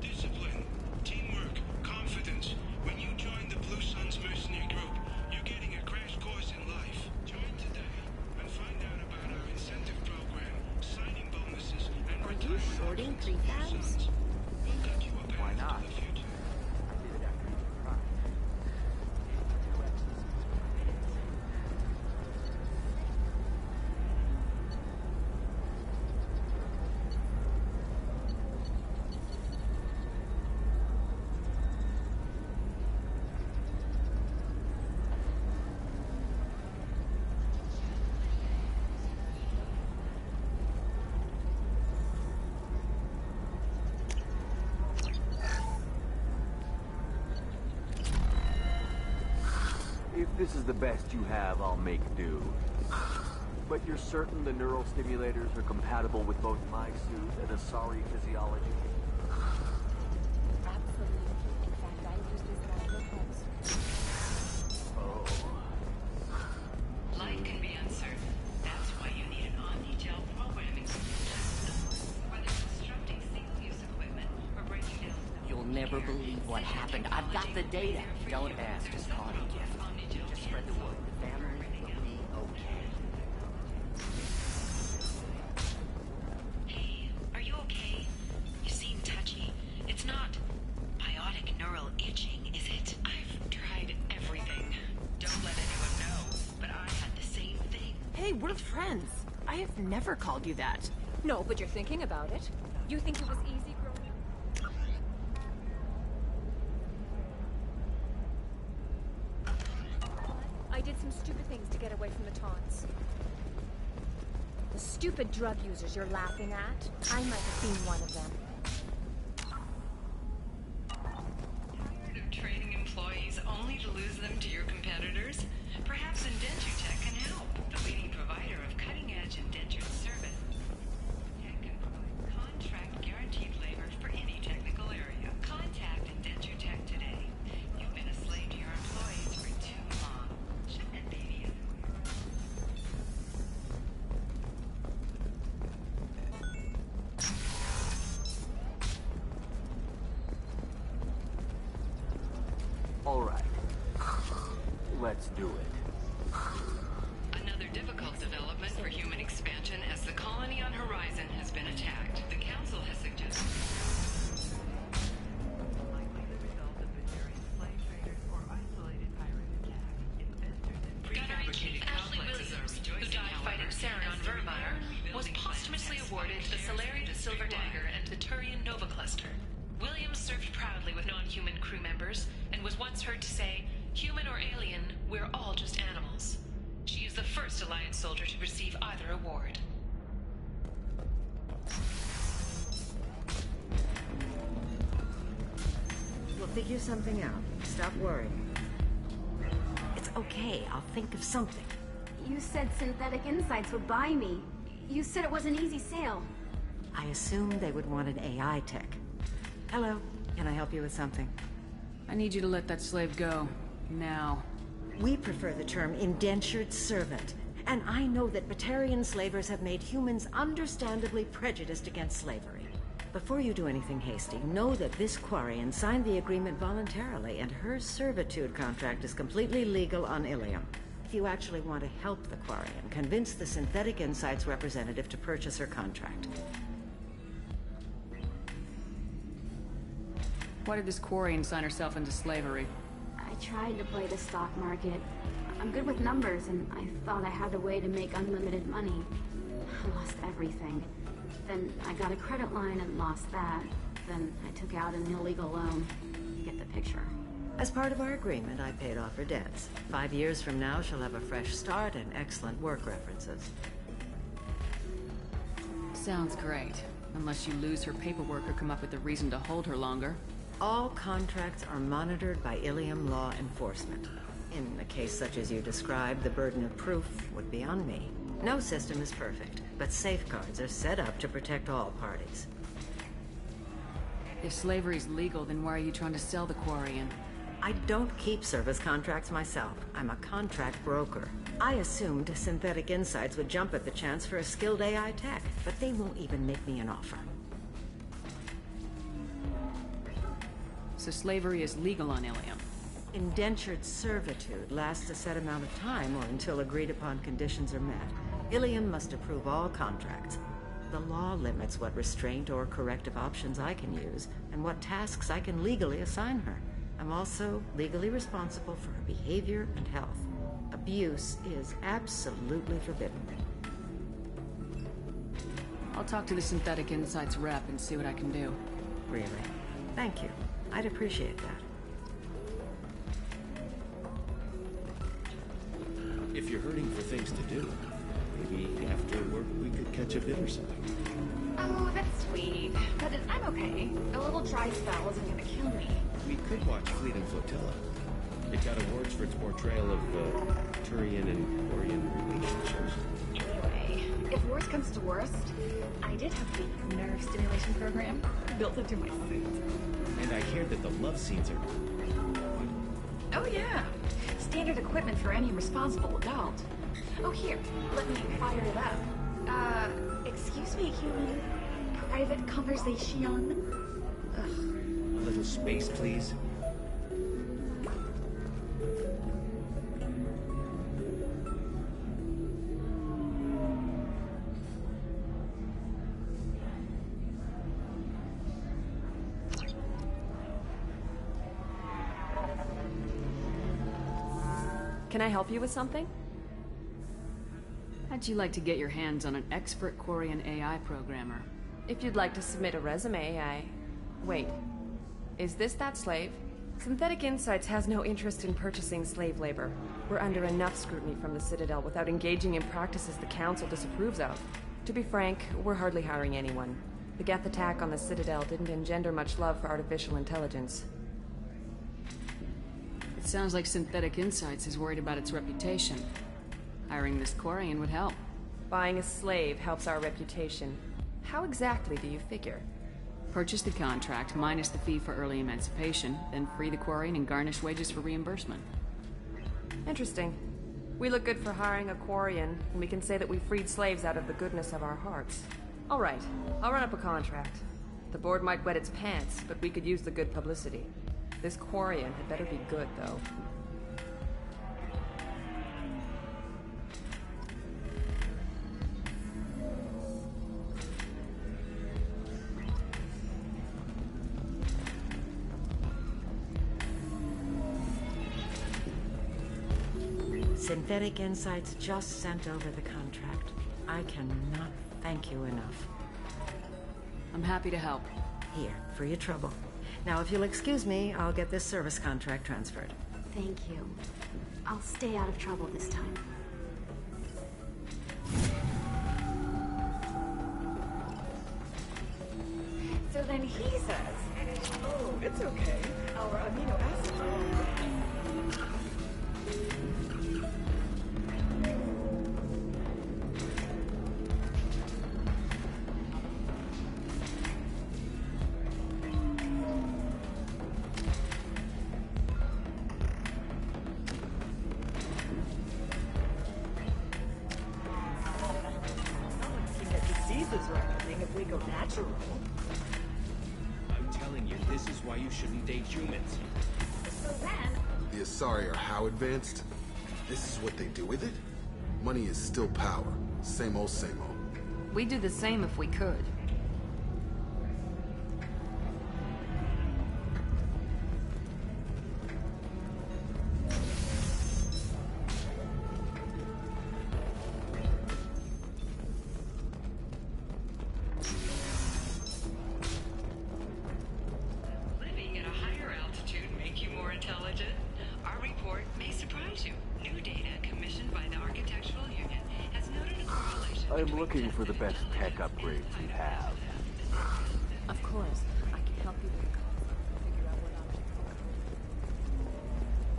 Discipline, teamwork, confidence. When you join the Blue Suns mercenary group, you're getting a crash course in life. Join today and find out about our incentive program, signing bonuses, and Are you shorting prefabs? Why not? If this is the best you have, I'll make do. But you're certain the neural stimulators are compatible with both my suit and Asari physiology? Absolutely. In fact, I use this guy with Oh. Life can be uncertain. That's why you need an omni-gel programming system. Whether constructing single-use equipment or breaking down... You'll never believe what happened. I've got the data. Don't ask. Just call it a gift. Just spread the word. The family will be okay. Hey, are you okay? You seem touchy. It's not biotic neural itching, is it? I've tried everything. Don't let anyone know, but I had the same thing. Hey, we're friends. I have never called you that. No, but you're thinking about it. You think it was easy growing up? I did some stupid things to get away from the taunts. The stupid drug users you're laughing at, I might have been one of them. Tired of training employees only to lose them to your competitors? Perhaps Indentutech can help. The leading provider of cutting-edge indentured service. Tech can provide contract guaranteed labor for any technical area. Contact Indentutech today. You've been a slave to your employees for too long. Ship that baby All right. Let's do it. Another difficult development for human expansion as the colony on Horizon has been attacked. The Council has suggested... Gunnery Chief Ashley Williams, who died fighting Saren on Vermeer, was posthumously awarded the Salarian Silver Dagger and the Turian Nova Cluster. Williams served proudly with non-human crew members and was once heard to say, "Human or alien, we're all just animals." She is the first Alliance soldier to receive either award. We'll figure something out. Stop worrying. It's okay. I'll think of something. You said Synthetic Insights would buy me. You said it was an easy sale. I assumed they would want an AI tech. Hello. Can I help you with something? I need you to let that slave go. Now. We prefer the term indentured servant. And I know that Batarian slavers have made humans understandably prejudiced against slavery. Before you do anything hasty, know that this Quarian signed the agreement voluntarily, and her servitude contract is completely legal on Ilium. If you actually want to help the Quarian, convince the Synthetic Insights representative to purchase her contract. Why did this Quarian sign herself into slavery? I tried to play the stock market. I'm good with numbers, and I thought I had a way to make unlimited money. I lost everything. Then I got a credit line and lost that. Then I took out an illegal loan. You get the picture. As part of our agreement, I paid off her debts. 5 years from now, she'll have a fresh start and excellent work references. Sounds great. Unless you lose her paperwork or come up with a reason to hold her longer. All contracts are monitored by Ilium law enforcement. In a case such as you described, the burden of proof would be on me. No system is perfect, but safeguards are set up to protect all parties. If slavery's legal, then why are you trying to sell the Quarian? I don't keep service contracts myself. I'm a contract broker. I assumed Synthetic Insights would jump at the chance for a skilled AI tech, but they won't even make me an offer. So slavery is legal on Ilium? Indentured servitude lasts a set amount of time or until agreed-upon conditions are met. Ilium must approve all contracts. The law limits what restraint or corrective options I can use, and what tasks I can legally assign her. I'm also legally responsible for her behavior and health. Abuse is absolutely forbidden. I'll talk to the Synthetic Insights rep and see what I can do. Really? Thank you. I'd appreciate that. If you're hurting for things to do, maybe after work we could catch a bit or something. Oh, that's sweet. But I'm okay. A little dry spell isn't gonna kill me. We could watch Fleet and Flotilla. It got awards for its portrayal of Turian and Emporium relationships. Anyway, if worst comes to worst, I did have the nerve stimulation program built into my suit. And I hear that the love scenes are... Oh yeah. Standard equipment for any responsible adult. Oh here, let me fire it up. Excuse me, human. Private conversation. Ugh. A little space, please. Can I help you with something? How'd you like to get your hands on an expert Quarian AI programmer? If you'd like to submit a resume, Wait. Is this that slave? Synthetic Insights has no interest in purchasing slave labor. We're under enough scrutiny from the Citadel without engaging in practices the Council disapproves of. To be frank, we're hardly hiring anyone. The Geth attack on the Citadel didn't engender much love for artificial intelligence. It sounds like Synthetic Insights is worried about its reputation. Hiring this Quarian would help. Buying a slave helps our reputation. How exactly do you figure? Purchase the contract, minus the fee for early emancipation, then free the Quarian and garnish wages for reimbursement. Interesting. We look good for hiring a Quarian, and we can say that we freed slaves out of the goodness of our hearts. All right, I'll run up a contract. The board might wet its pants, but we could use the good publicity. This Quarian had better be good, though. Synthetic Insights just sent over the contract. I cannot thank you enough. I'm happy to help. Here, for your trouble. Now, if you'll excuse me, I'll get this service contract transferred. Thank you. I'll stay out of trouble this time. So then he says, oh, it's okay. Our amino acids are all good. If we go natural. I'm telling you, this is why you shouldn't date humans. So then... The Asari are how advanced? This is what they do with it? Money is still power. Same old, same old. We'd do the same if we could. I'm looking for the best tech upgrades you have. Of course. I can help you with the cost and figure out what options.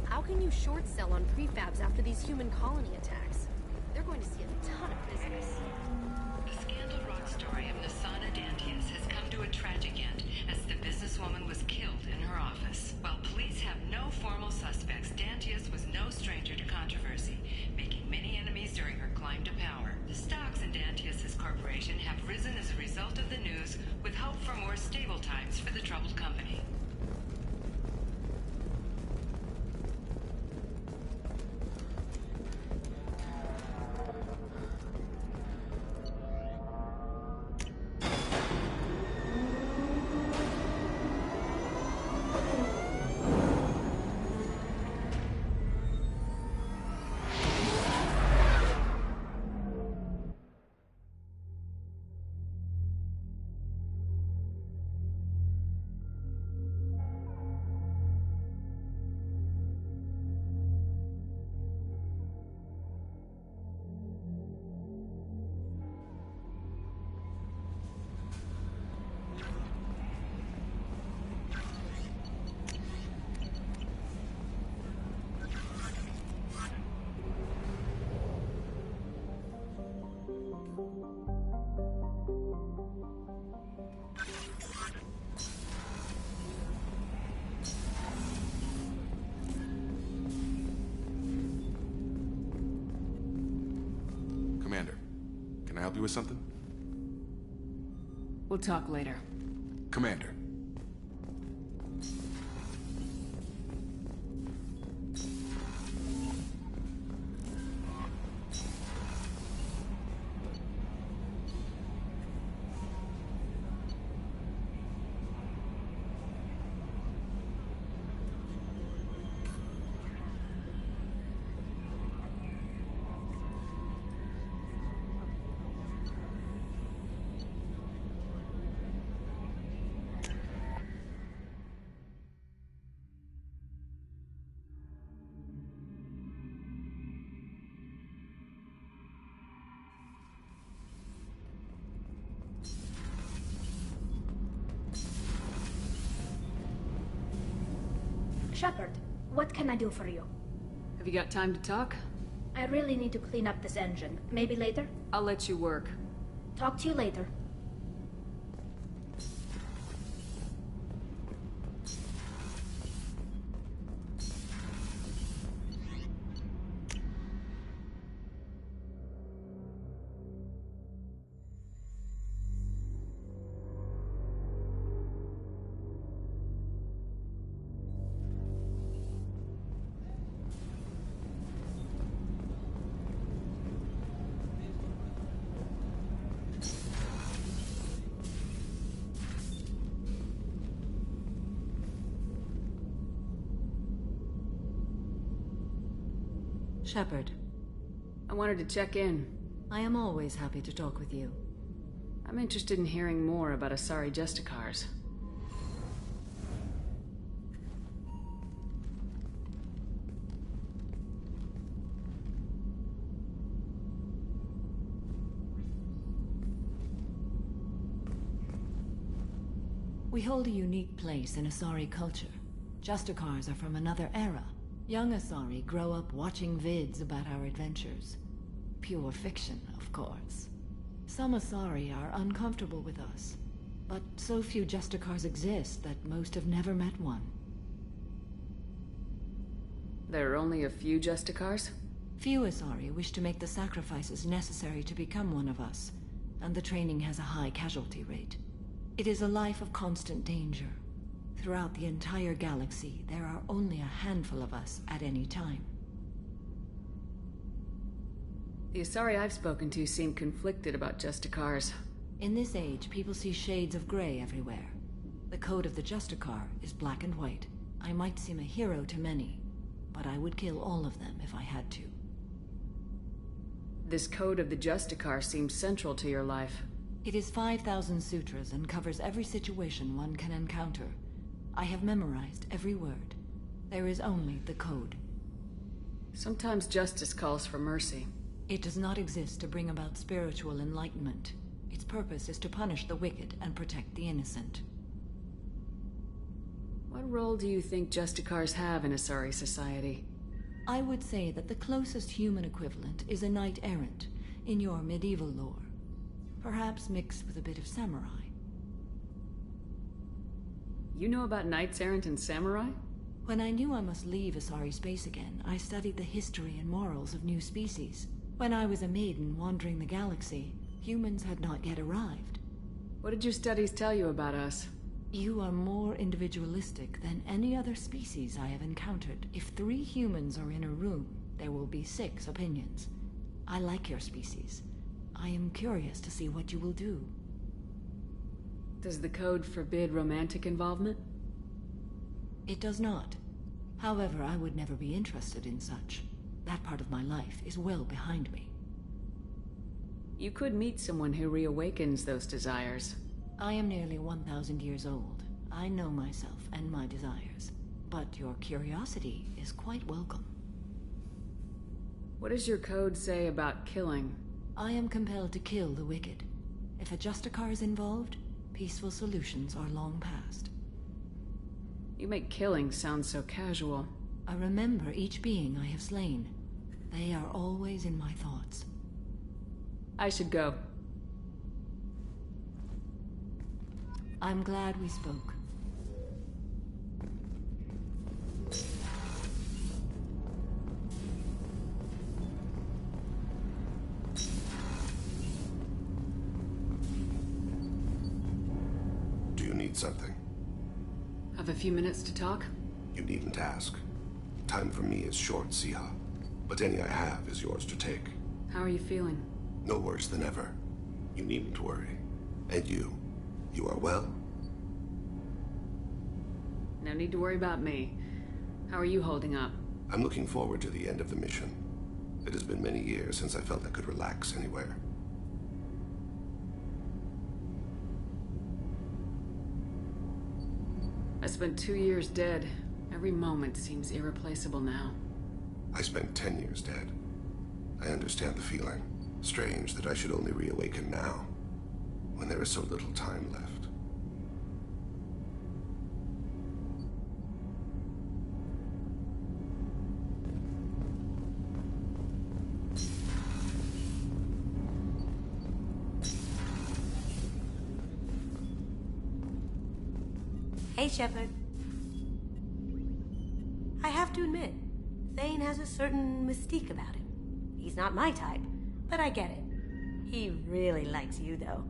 How can you short sell on prefabs after these human colony attacks? They're going to see a ton of business. The scandal-wrought story of Nasana Dantius has come to a tragic end as the businesswoman was killed in her office. While police have no formal suspects, Dantius was no stranger to controversy, making many for more stable times for the troubled company. Commander, can I help you with something? We'll talk later. Commander. Shepard, what can I do for you? Have you got time to talk? I really need to clean up this engine. Maybe later? I'll let you work. Talk to you later. Shepard. I wanted to check in. I am always happy to talk with you. I'm interested in hearing more about Asari Justicars. We hold a unique place in Asari culture. Justicars are from another era. Young Asari grow up watching vids about our adventures. Pure fiction, of course. Some Asari are uncomfortable with us, but so few Justicars exist that most have never met one. There are only a few Justicars? Few Asari wish to make the sacrifices necessary to become one of us, and the training has a high casualty rate. It is a life of constant danger. Throughout the entire galaxy, there are only a handful of us at any time. The Asari I've spoken to seem conflicted about Justicars. In this age, people see shades of gray everywhere. The code of the Justicar is black and white. I might seem a hero to many, but I would kill all of them if I had to. This code of the Justicar seems central to your life. It is 5,000 sutras and covers every situation one can encounter. I have memorized every word. There is only the code. Sometimes justice calls for mercy. It does not exist to bring about spiritual enlightenment. Its purpose is to punish the wicked and protect the innocent. What role do you think Justicars have in Asari society? I would say that the closest human equivalent is a knight-errant in your medieval lore. Perhaps mixed with a bit of samurai. You know about knights errant and samurai? When I knew I must leave Asari space again, I studied the history and morals of new species. When I was a maiden wandering the galaxy, humans had not yet arrived. What did your studies tell you about us? You are more individualistic than any other species I have encountered. If 3 humans are in a room, there will be 6 opinions. I like your species. I am curious to see what you will do. Does the code forbid romantic involvement? It does not. However, I would never be interested in such. That part of my life is well behind me. You could meet someone who reawakens those desires. I am nearly 1,000 years old. I know myself and my desires. But your curiosity is quite welcome. What does your code say about killing? I am compelled to kill the wicked. If a Justicar is involved, peaceful solutions are long past. You make killing sound so casual. I remember each being I have slain. They are always in my thoughts. I should go. I'm glad we spoke. Do you need something? Have a few minutes to talk? You needn't ask. Time for me is short, Siha. But any I have is yours to take. How are you feeling? No worse than ever. You needn't worry. And you? You are well? No need to worry about me. How are you holding up? I'm looking forward to the end of the mission. It has been many years since I felt I could relax anywhere. I spent 2 years dead. Every moment seems irreplaceable now. I spent 10 years dead. I understand the feeling. Strange that I should only reawaken now, when there is so little time left. Hey, Shepard. I have to admit, Thane has a certain mystique about him. He's not my type, but I get it. He really likes you, though.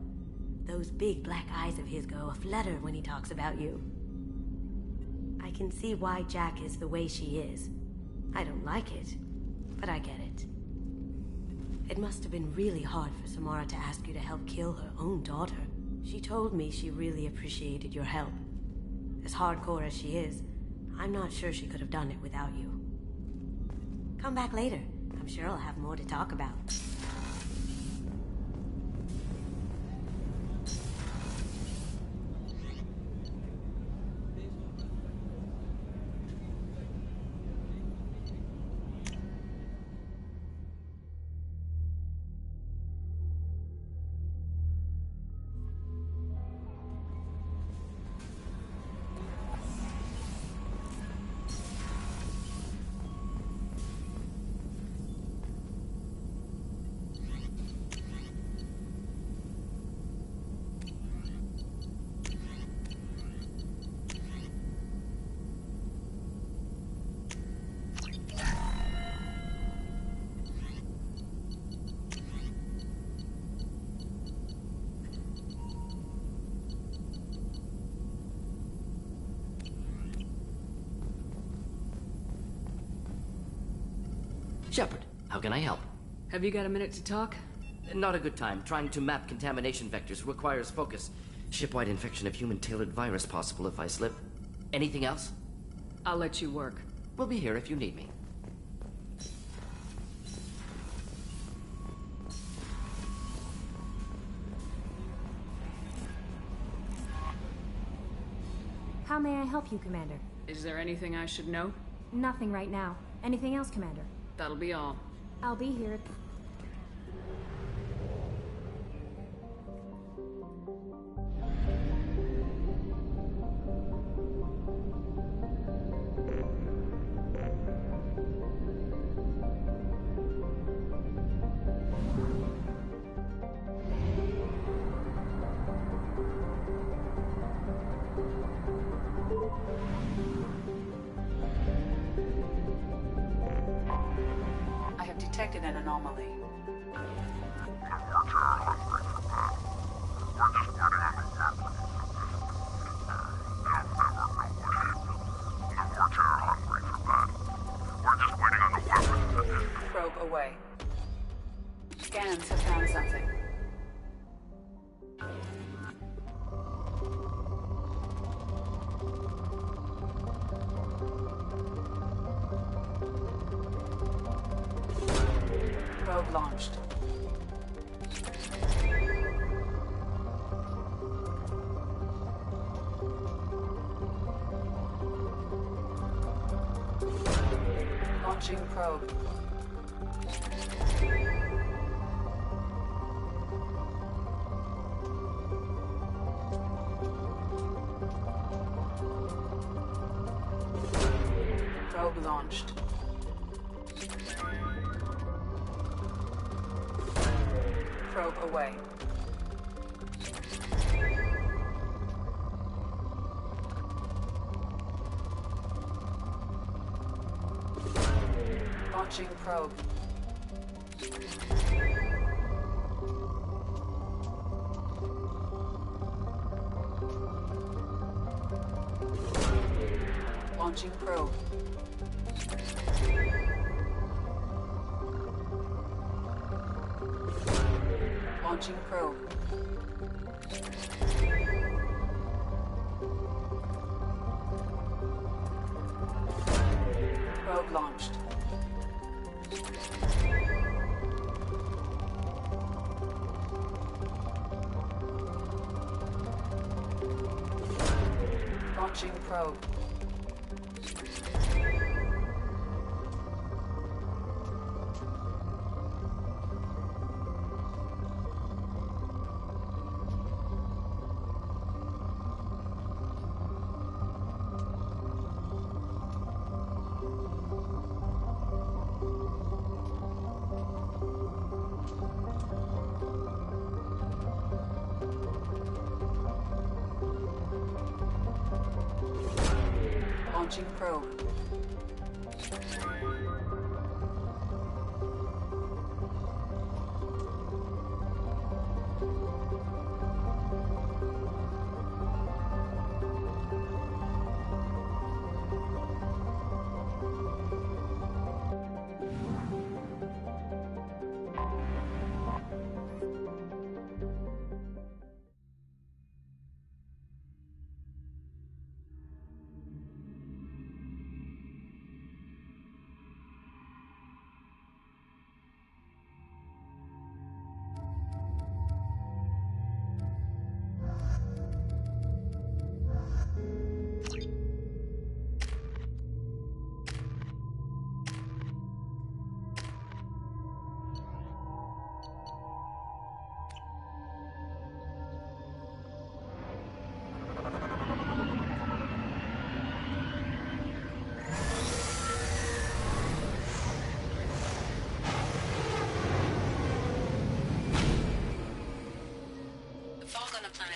Those big black eyes of his go aflutter when he talks about you. I can see why Jack is the way she is. I don't like it, but I get it. It must have been really hard for Samara to ask you to help kill her own daughter. She told me she really appreciated your help. As hardcore as she is, I'm not sure she could have done it without you. Come back later. I'm sure I'll have more to talk about. Shepard, how can I help? Have you got a minute to talk? Not a good time. Trying to map contamination vectors requires focus. Shipwide infection of human-tailored virus possible if I slip. Anything else? I'll let you work. We'll be here if you need me. How may I help you, Commander? Is there anything I should know? Nothing right now. Anything else, Commander? That'll be all. I'll be here. Detected an anomaly. Launching probe. Probe launched. Probe away. Launching probe. Launching probe. Launching probe. Probe launched. Launching probe. Launching probe.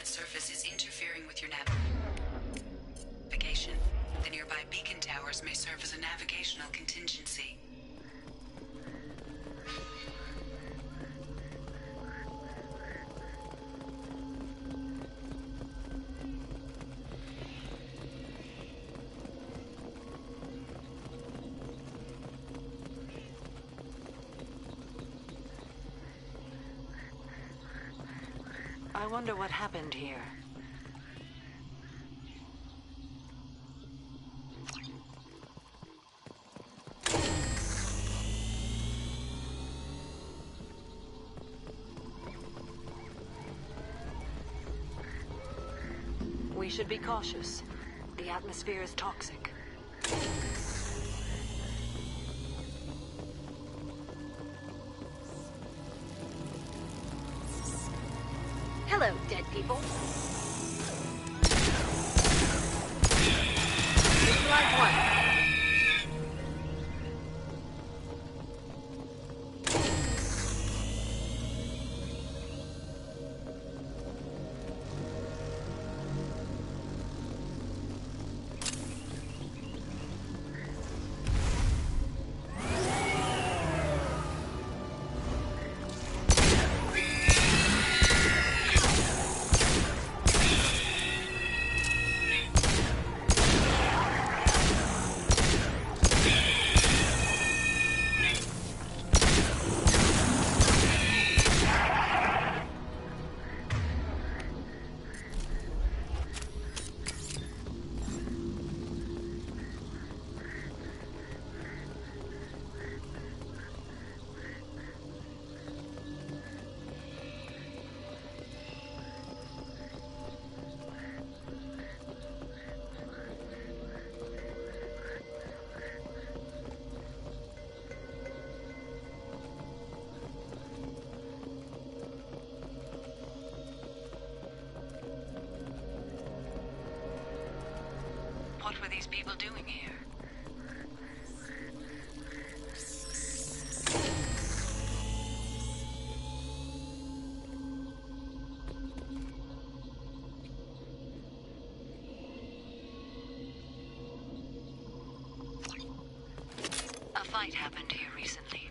Surface is interfering with your navigation. The nearby beacon towers may serve as a navigational contingency. I wonder what happened here. We should be cautious. The atmosphere is toxic. Hello, dead people. Neutralize one. are these people doing here? A fight happened here recently.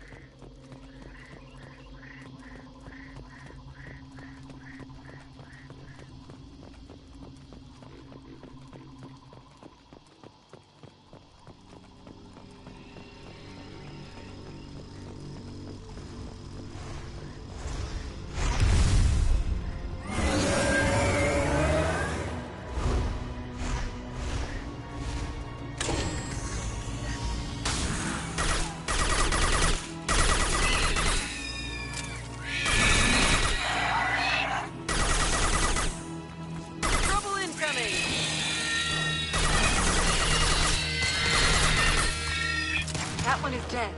That one is dead.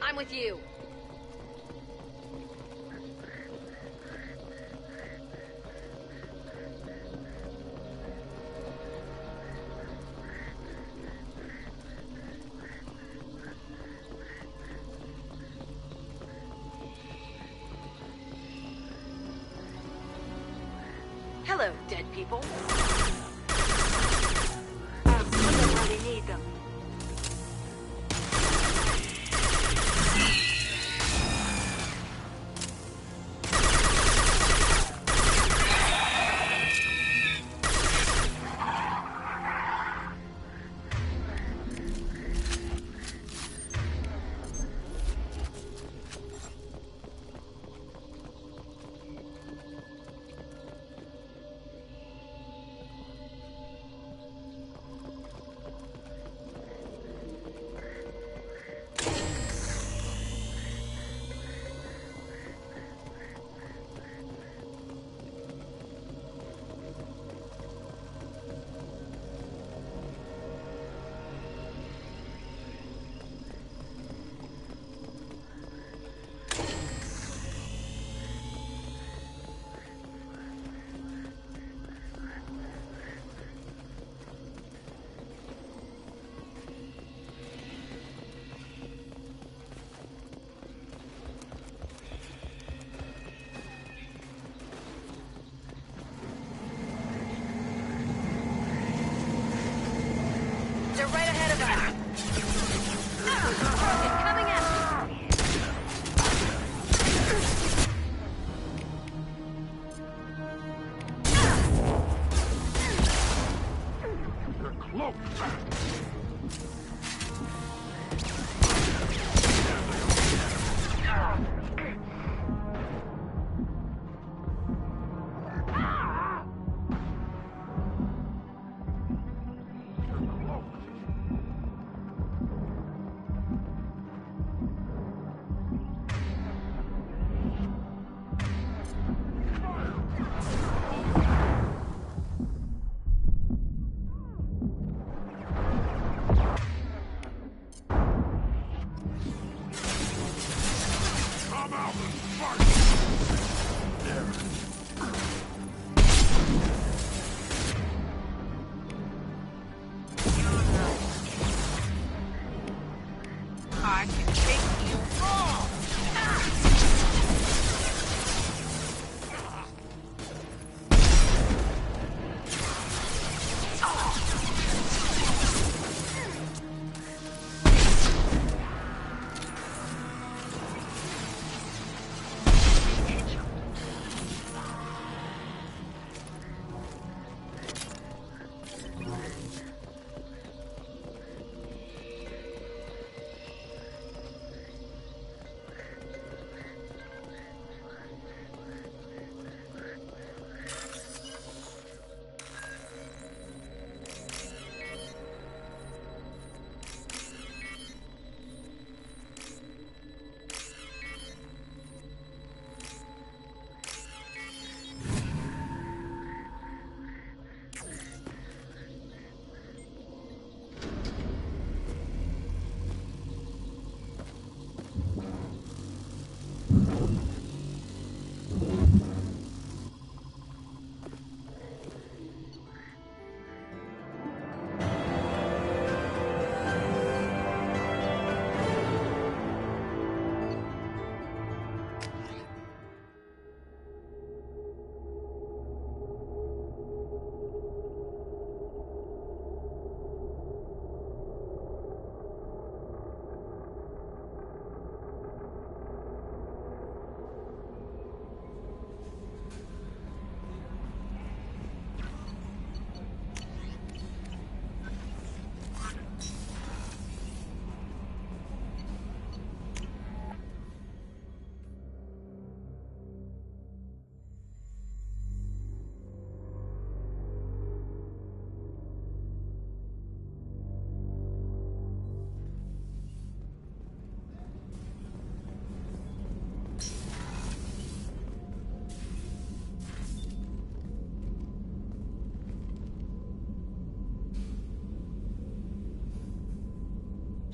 I'm with you. Hello, dead people. Somebody need them. They're right ahead of us. It's coming at They're close. I can take you all.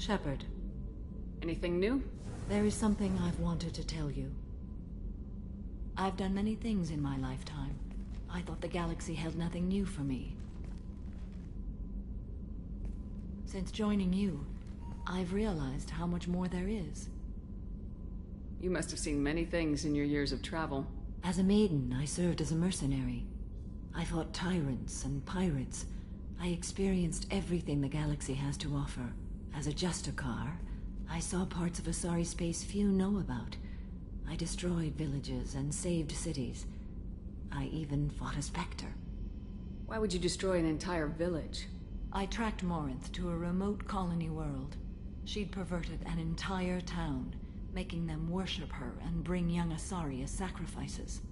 Shepard. Anything new? There is something I've wanted to tell you. I've done many things in my lifetime. I thought the galaxy held nothing new for me. Since joining you, I've realized how much more there is. You must have seen many things in your years of travel. As a maiden, I served as a mercenary. I fought tyrants and pirates. I experienced everything the galaxy has to offer. As a Justicar, I saw parts of Asari space few know about. I destroyed villages and saved cities. I even fought a Spectre. Why would you destroy an entire village? I tracked Morinth to a remote colony world. She'd perverted an entire town, making them worship her and bring young Asari as sacrifices.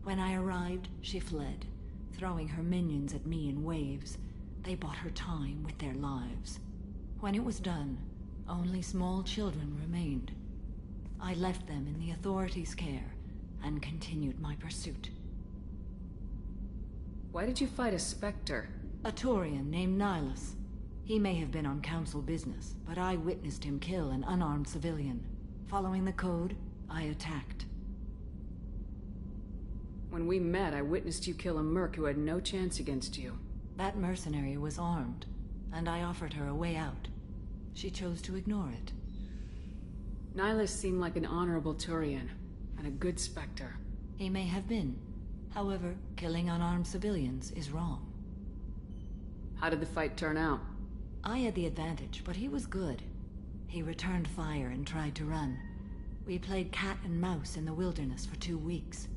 When I arrived, she fled, throwing her minions at me in waves. They bought her time with their lives. When it was done, only small children remained. I left them in the authorities' care and continued my pursuit. Why did you fight a Spectre? A Turian named Nihilus. He may have been on council business, but I witnessed him kill an unarmed civilian. Following the code, I attacked. When we met, I witnessed you kill a merc who had no chance against you. That mercenary was armed, and I offered her a way out. She chose to ignore it. Nihilus seemed like an honorable Turian, and a good Spectre. He may have been. However, killing unarmed civilians is wrong. How did the fight turn out? I had the advantage, but he was good. He returned fire and tried to run. We played cat and mouse in the wilderness for 2 weeks.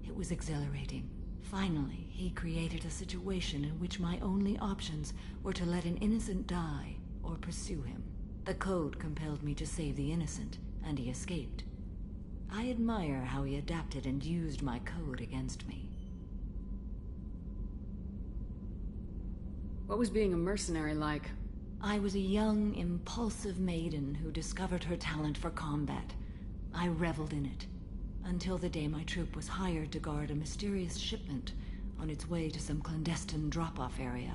It was exhilarating. Finally, he created a situation in which my only options were to let an innocent die or pursue him. The code compelled me to save the innocent, and he escaped. I admire how he adapted and used my code against me. What was being a mercenary like? I was a young, impulsive maiden who discovered her talent for combat. I reveled in it, until the day my troop was hired to guard a mysterious shipment on its way to some clandestine drop-off area.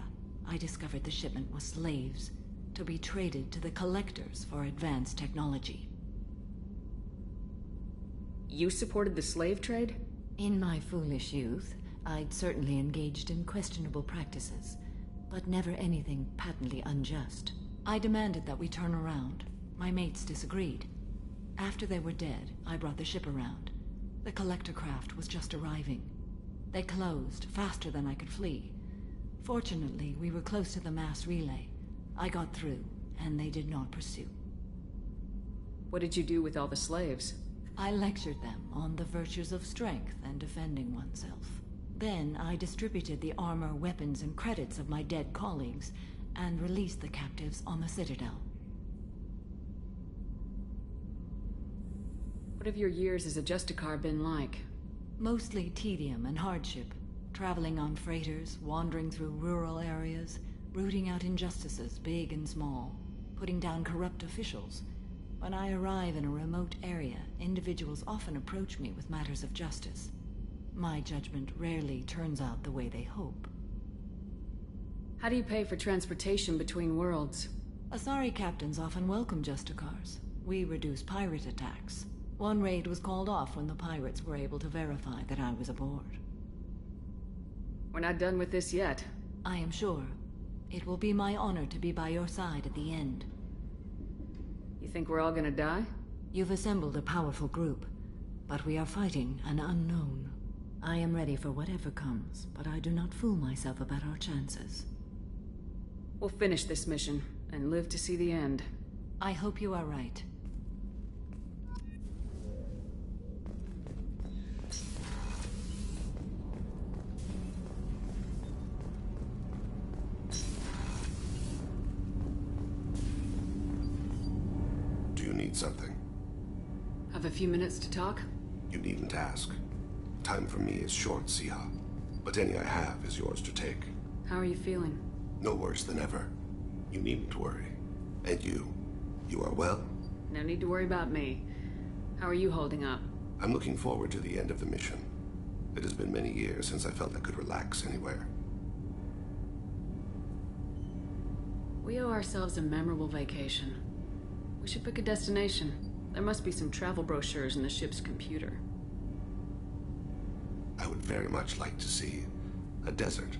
I discovered the shipment was slaves, to be traded to the collectors for advanced technology. You supported the slave trade? In my foolish youth, I'd certainly engaged in questionable practices, but never anything patently unjust. I demanded that we turn around. My mates disagreed. After they were dead, I brought the ship around. The collector craft was just arriving. They closed faster than I could flee. Fortunately, we were close to the mass relay. I got through, and they did not pursue. What did you do with all the slaves? I lectured them on the virtues of strength and defending oneself. Then I distributed the armor, weapons, and credits of my dead colleagues, and released the captives on the Citadel. What have your years as a Justicar been like? Mostly tedium and hardship. Traveling on freighters, wandering through rural areas, rooting out injustices, big and small, putting down corrupt officials. When I arrive in a remote area, individuals often approach me with matters of justice. My judgment rarely turns out the way they hope. How do you pay for transportation between worlds? Asari captains often welcome Justicars. We reduce pirate attacks. One raid was called off when the pirates were able to verify that I was aboard. We're not done with this yet. I am sure. It will be my honor to be by your side at the end. You think we're all gonna die? You've assembled a powerful group, but we are fighting an unknown. I am ready for whatever comes, but I do not fool myself about our chances. We'll finish this mission, and live to see the end. I hope you are right. Do you need something? Have a few minutes to talk? You needn't ask. Time for me is short, Siha. But any I have is yours to take. How are you feeling? No worse than ever. You needn't worry. And you are well? No need to worry about me. How are you holding up? I'm looking forward to the end of the mission. It has been many years since I felt I could relax anywhere. We owe ourselves a memorable vacation. We should pick a destination. There must be some travel brochures in the ship's computer. I would very much like to see a desert.